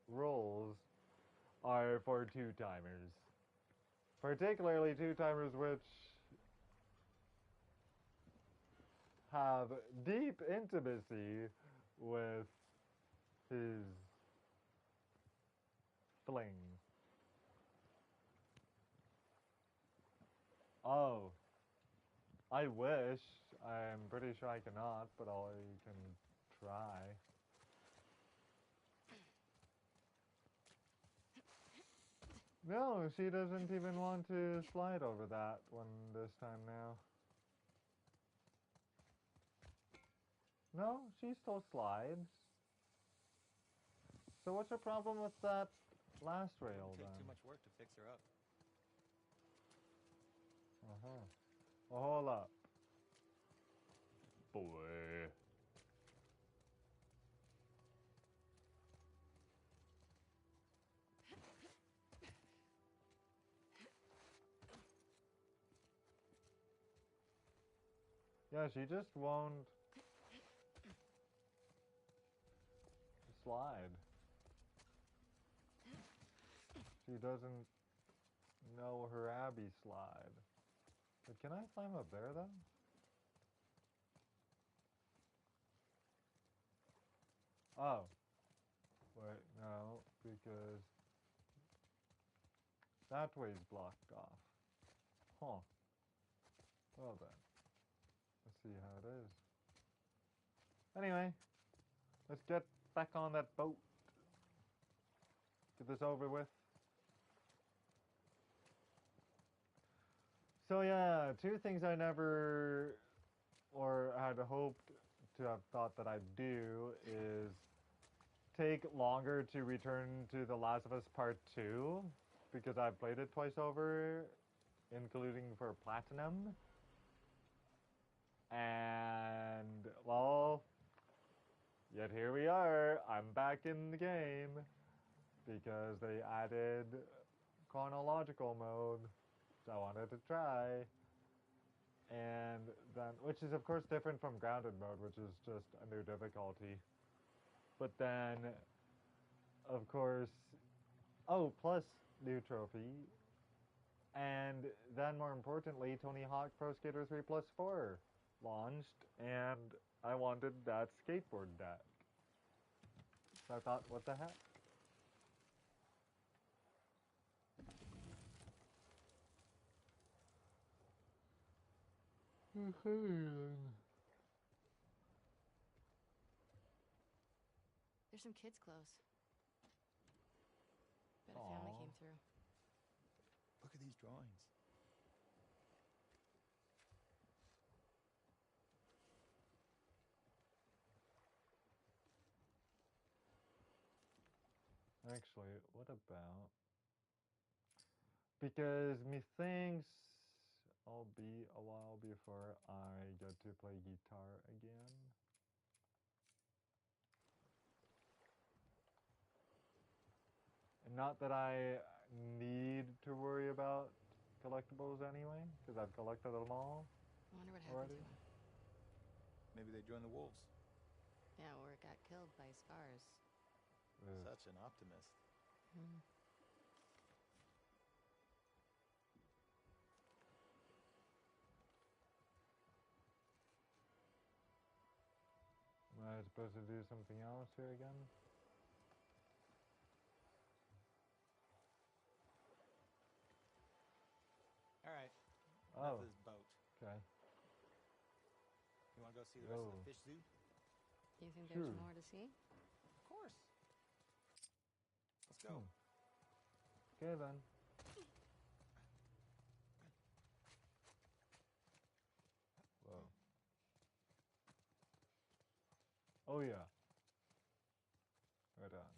roles are for two-timers. Particularly two-timers which have deep intimacy with his fling. Oh. I wish. I'm pretty sure I cannot, but I can try. No, she doesn't even want to slide over that one this time now. No, she still slides. So what's the problem with that last rail It would take then? too much work to fix her up. Uh-huh. Well, hold up. Boy. Yeah, she just won't slide. She doesn't know her Abby slide. But can I climb up there then? Oh. Wait, no, because that way's blocked off. Huh. Well then. Let's see how it is. Anyway, let's get back on that boat. Get this over with. So yeah, two things I never or had hoped to have thought that I'd do is take longer to return to The Last of Us Part 2 because I've played it twice over, including for Platinum. And, well, yet here we are. I'm back in the game because they added chronological mode, which I wanted to try. And then, which is of course different from grounded mode, which is just a new difficulty. But then, of course, plus new trophy. And then more importantly, Tony Hawk Pro Skater 3 Plus 4 launched, and I wanted that skateboard deck. So I thought, what the heck? There's some kids' clothes. Bet a family came through. Look at these drawings. Actually, what about... Because methinks I'll be a while before I get to play guitar again. And not that I need to worry about collectibles anyway, because I've collected them all. I wonder what happened already. to him. Maybe they joined the wolves. Yeah, or got killed by scars. Such an optimist. Am I supposed to do something else here again? All right. Oh. Enough of this boat. Okay. You want to go see the rest of the fish zoo? Do you think there's more to see? Of course. Let's go. Okay then. Whoa. Oh yeah. Right on.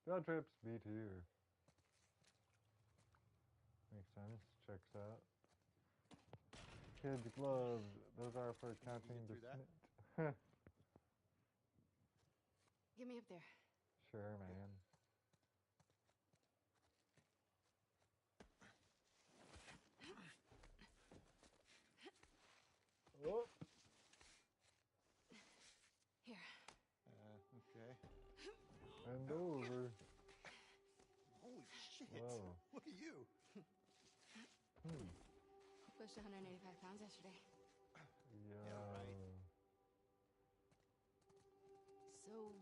Field trips, me too. Makes sense. Checks out. Kids' gloves. Those are for catching the snitch. Get me up there. Sure, man. Oh. Here. Okay. And over. Holy shit. Whoa. Look at you. Pushed 185 pounds yesterday. Yeah. Right. So,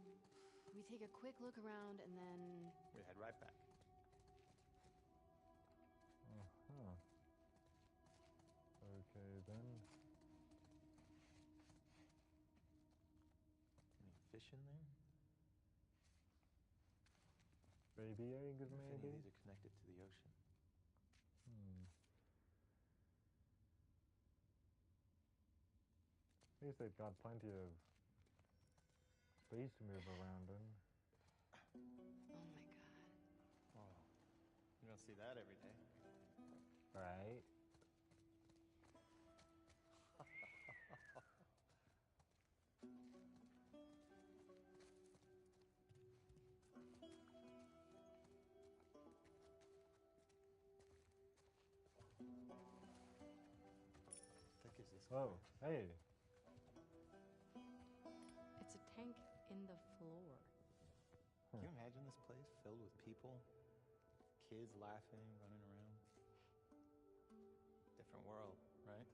we take a quick look around and then... We head right back. Okay then. Any fish in there? Baby eggs, If any of maybe? these are connected to the ocean. At least they've got plenty of space to move around in. Oh my god. Oh, you don't see that every day. Right? Thick is this? Oh, hey. in the floor. Can you imagine this place filled with people? Kids laughing, running around. Different world, right?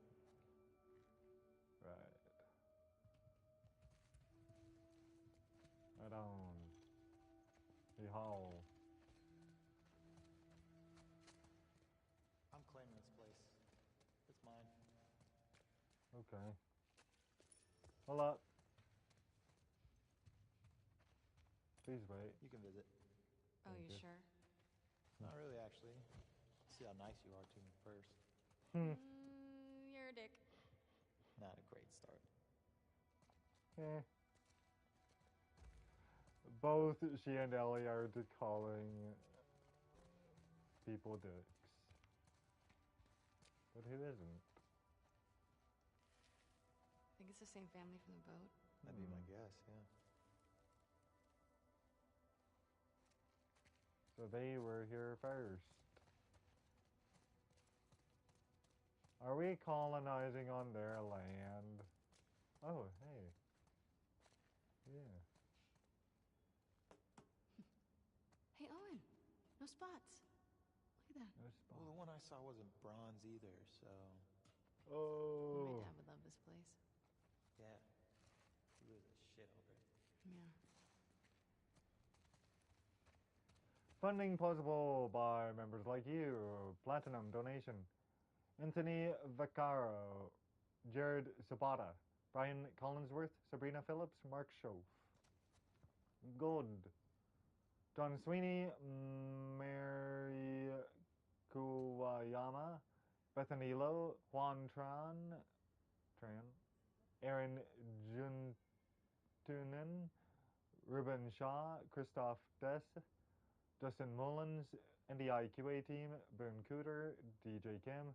Right. Right on. Yeehaw. I'm claiming this place. It's mine. Okay. Hold up. Please wait. You can visit. Oh, Thank you you. sure? Not really, actually. See how nice you are to me first. You're a dick. Not a great start. Eh. Both she and Ellie are calling people dicks. But who isn't? I think it's the same family from the boat. That'd be my guess, yeah. So they were here first. Are we colonizing on their land? Oh, hey. Yeah. Hey, Owen. No spots. Look at that. No Well, the spot. one I saw wasn't bronze either, so... Oh. My dad would love this place. Yeah. He was a shit over it. Yeah. Funding possible by members like you. Platinum donation. Anthony Vaccaro. Jared Sabata. Brian Collinsworth. Sabrina Phillips. Mark Schoaf. Gold. John Sweeney. Mary Kuwayama. Bethany Lowe. Juan Tran. Aaron Juntunen. Ruben Shaw. Christoph Dess. Justin Mullins, NDIQA team, Boone Cooter, DJ Kim,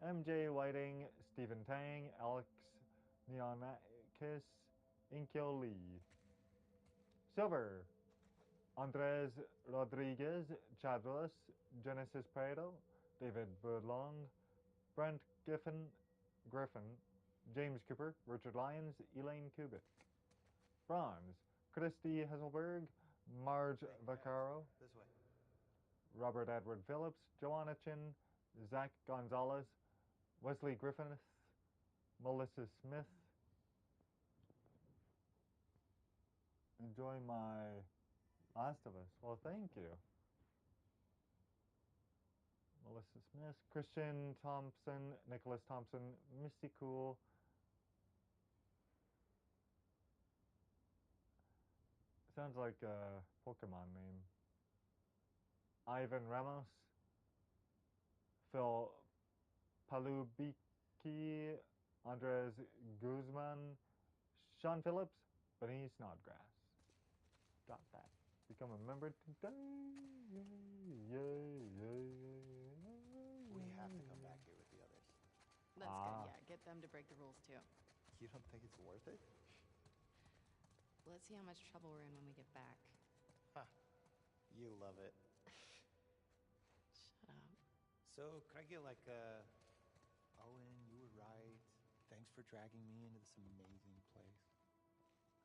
MJ Whiting, Stephen Tang, Alex Neonakis, Inkyo Lee. Silver, Andres Rodriguez, Chad Willis, Genesis Prado, David Budlong, Brent Griffin, James Cooper, Richard Lyons, Elaine Kubik. Bronze, Christy Hesselberg, Marge Vaccaro, This way. Robert Edward Phillips, Joanna Chin, Zach Gonzalez, Wesley Griffith, Melissa Smith. Enjoy my Last of Us. Well, thank you. Melissa Smith, Christian Thompson, Nicholas Thompson, Misty Cool. Sounds like a Pokemon name. Ivan Ramos, Phil Palubiki, Andres Guzman, Sean Phillips, Benny Snodgrass. Got that. Become a member today. Yay, yay, yay, yay. We have to come back here with the others. That's good, yeah. Get them to break the rules, too. You don't think it's worth it? Let's see how much trouble we're in when we get back. Huh. You love it. Shut up. So, could I get like a... Owen, you were right. Thanks for dragging me into this amazing place.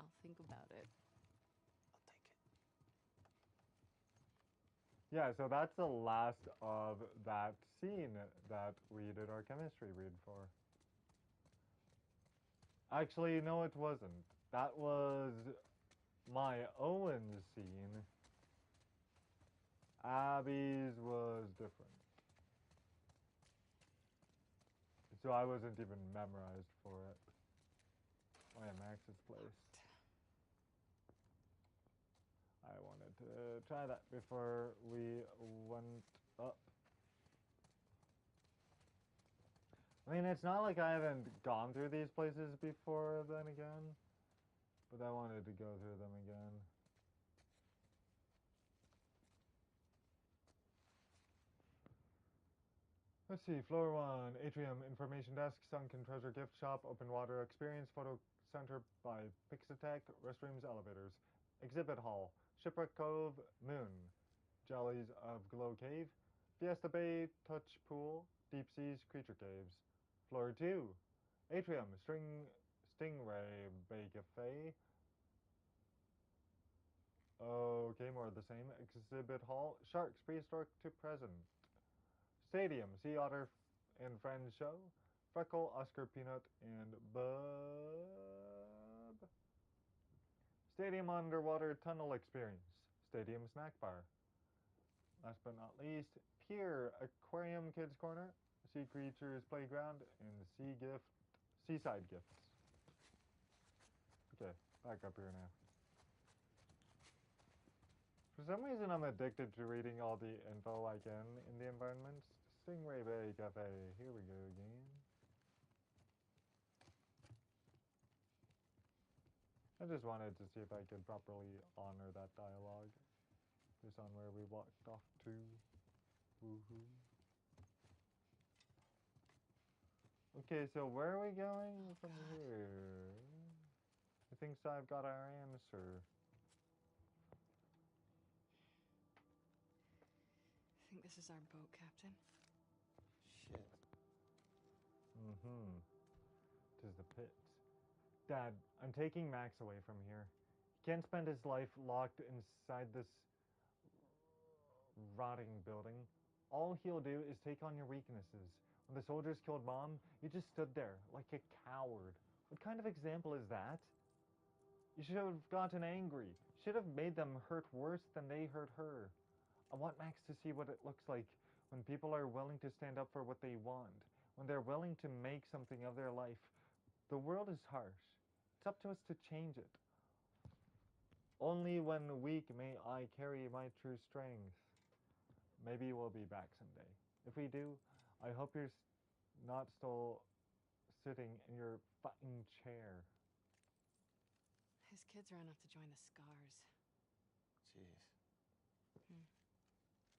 I'll think about it. I'll take it. Yeah, so that's the last of that scene that we did our chemistry read for. Actually, no, it wasn't. That was my Owen's scene. Abby's was different. So I wasn't even memorized for it. Oh yeah, Max's place. I wanted to try that before we went up. I mean, it's not like I haven't gone through these places before then again, but I wanted to go through them again. Let's see, floor 1, atrium, information desk, sunken treasure gift shop, open water experience, photo center by Pixatech, restrooms, elevators, exhibit hall, shipwreck cove, moon, jellies of glow cave, fiesta bay, touch pool, deep seas, creature caves. Floor 2, atrium, stingray bay cafe, Okay, more of the same. Exhibit hall. Sharks, prehistoric to present. Stadium. Sea otter and friends show. Freckle, Oscar Peanut, and Bub. Stadium underwater tunnel experience. Stadium snack bar. Last but not least, Pier Aquarium Kids Corner, Sea Creatures Playground, and Seaside Gifts. Okay, back up here now. For some reason, I'm addicted to reading all the info I can in the environments. Stingray Bay Cafe. Here we go again. I just wanted to see if I could properly honor that dialogue. Just on where we walked off to. Woohoo. Okay, so where are we going from here? I think I've got our answer. I think this is our boat, Captain. Shit. Mm-hmm. Tis the pit. Dad, I'm taking Max away from here. He can't spend his life locked inside this rotting building. All he'll do is take on your weaknesses. When the soldiers killed Mom, you just stood there like a coward. What kind of example is that? You should have gotten angry. Should have made them hurt worse than they hurt her. I want Max to see what it looks like when people are willing to stand up for what they want, when they're willing to make something of their life. The world is harsh. It's up to us to change it. Only when weak may I carry my true strength. Maybe we'll be back someday. If we do, I hope you're not still sitting in your fucking chair. His kids are enough to join the Scars. Jeez.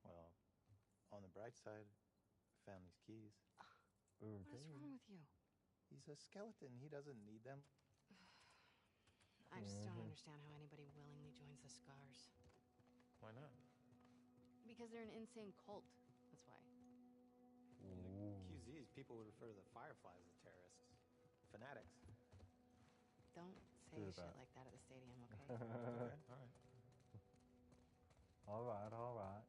Well, on the bright side, I found these keys. Okay. What is wrong with you? He's a skeleton. He doesn't need them. I just don't understand how anybody willingly joins the Scars. Why not? Because they're an insane cult. That's why. In the QZs, people would refer to the Fireflies as terrorists. Fanatics. Don't say shit like that at the stadium, okay? Okay, all right. All right.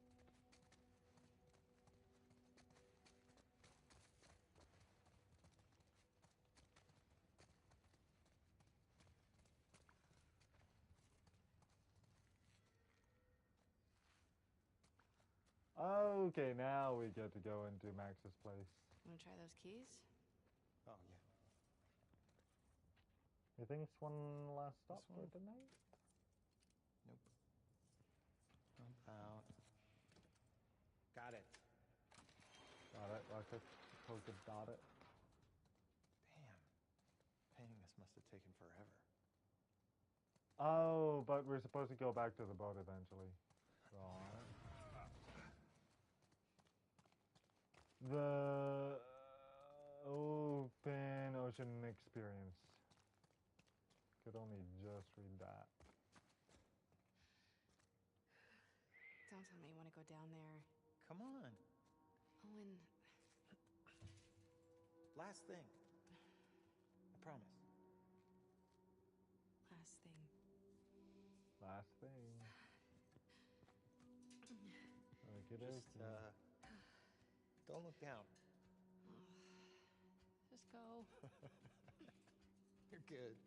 Okay, now we get to go into Max's place. Want to try those keys? Oh, yeah. You think it's one last stop for tonight? Nope. Out. Got it. Got it, Rocket. Rocket got it. Damn. Painting this must have taken forever. Oh, but we're supposed to go back to the boat eventually. Right. The open ocean experience. Could only just read that. Don't tell me you want to go down there. Come on. Owen. Last thing. I promise. Last thing. Last thing. Just, don't look down. Just go. You're good.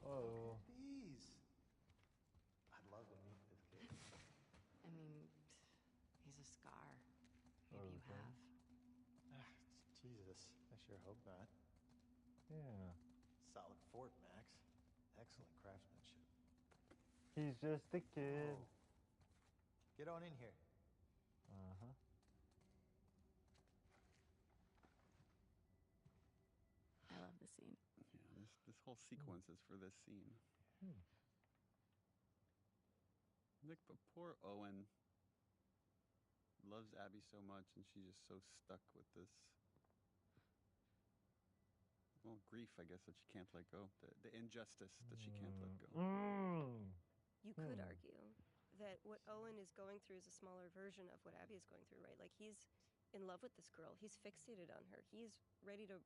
Oh. These. I'd love to meet this kid. I mean, he's a Scar. Maybe you have. Jesus, I sure hope not. Yeah. Solid fort, Max. Excellent craftsmanship. He's just a kid. Oh. Get on in here. Uh-huh. I love the scene. Yeah, this whole sequence is for this scene. Nick, but poor Owen loves Abby so much, and she's just so stuck with this. Well, grief, I guess, that she can't let go. The injustice that she can't let go. You could argue that what Owen is going through is a smaller version of what Abby is going through, right? Like he's in love with this girl. He's fixated on her. He's ready to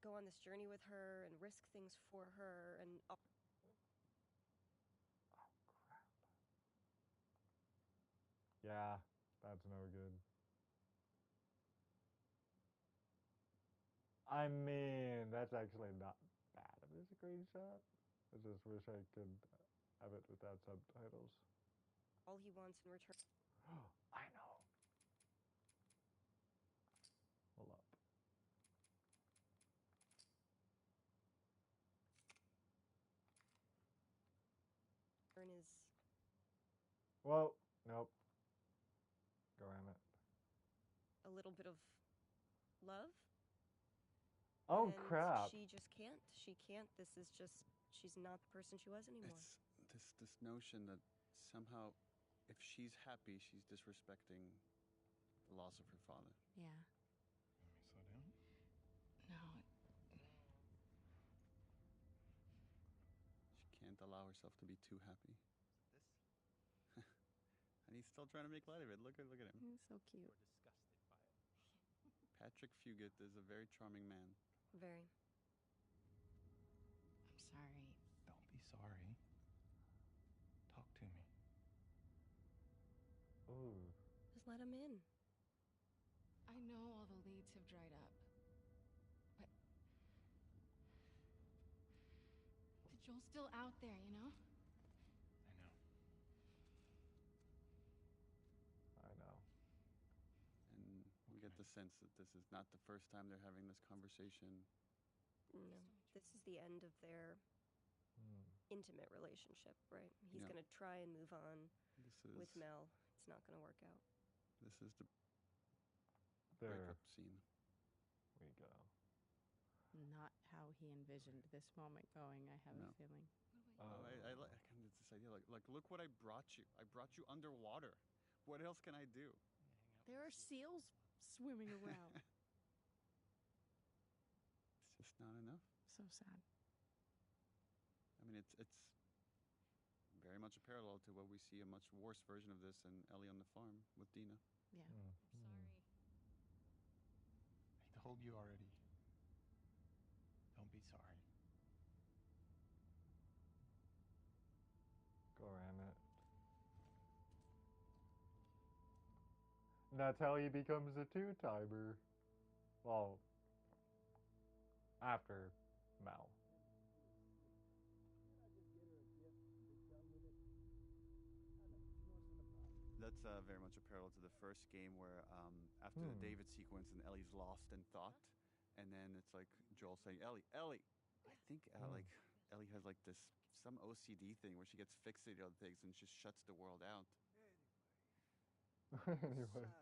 go on this journey with her and risk things for her and Yeah, that's no good. I mean, that's actually not bad of a screenshot. I just wish I could have it without subtitles. all he wants in return. I know. Hold up. Is Whoa, nope. Go around it. a little bit of love. Oh and crap. She just can't. She can't. This is just, she's not the person she was anymore. It's this notion that somehow if she's happy, she's disrespecting the loss of her father. Yeah. Let me slow down. No. She can't allow herself to be too happy. And he's still trying to make light of it. Look at him. He's so cute. Patrick Fugit is a very charming man. Very. I'm sorry. Don't be sorry. Talk to me. Ooh. Just let him in. I know all the leads have dried up, but Joel's still out there, you know? I know. And we get the sense that this is not the first time they're having this conversation. No, this is the end of their intimate relationship, right? He's going to try and move on with Mel. It's not going to work out. This is the There breakup scene. we go. Not how he envisioned this moment going, I have a feeling. I like this idea. Like, look what I brought you. I brought you underwater. What else can I do? There are seals swimming around. It's just not enough. So sad. I mean, it's very much a parallel to what we see a much worse version of this in Ellie on the farm with Dina. Yeah. Sorry. I told you already. Don't be sorry. Go around it. And that's how he becomes a two-timer. Well, after Mel. That's very much a parallel to the first game where after the David sequence and Ellie's lost in thought, and then it's like Joel saying, Ellie, I think like Ellie has like some OCD thing where she gets fixated on things and just shuts the world out. Anyway.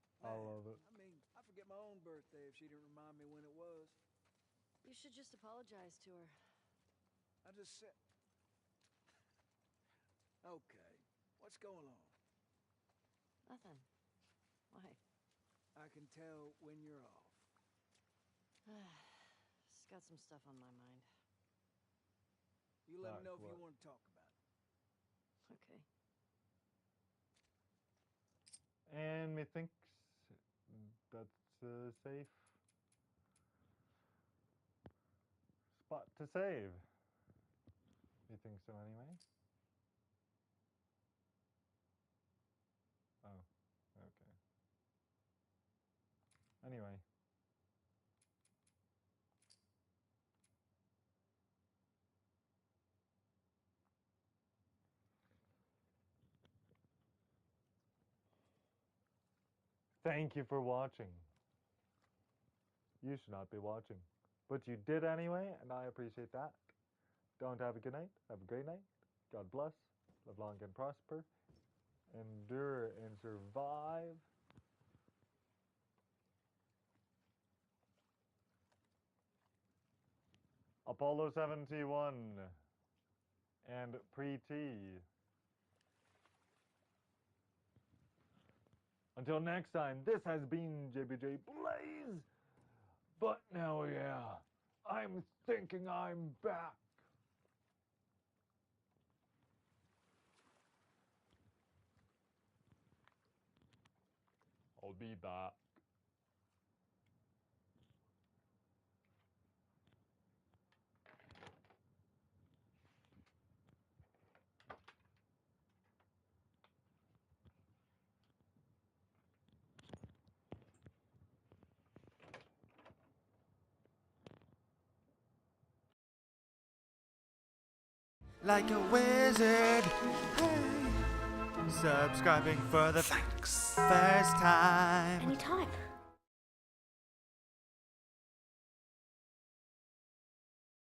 Silent treatment. I love it. I mean, I forget my own birthday if she didn't remind me when it was. You should just apologize to her. I just said... Okay, what's going on? Nothing. Why? I can tell when you're off. Just got some stuff on my mind. You let me know if what? you want to talk about it. Okay. And methinks that's a safe spot to save. You think so anyway? Oh, okay. Anyway. Thank you for watching. You should not be watching. But you did anyway, and I appreciate that. Don't have a good night. Have a great night. God bless. Live long and prosper. Endure and survive. Apollo 71 and Pre-T. Until next time, this has been JBJblaze. But now, yeah, I'm thinking I'm back. I'll be back. Like a wizard, hey. Subscribing for the first time. Anytime.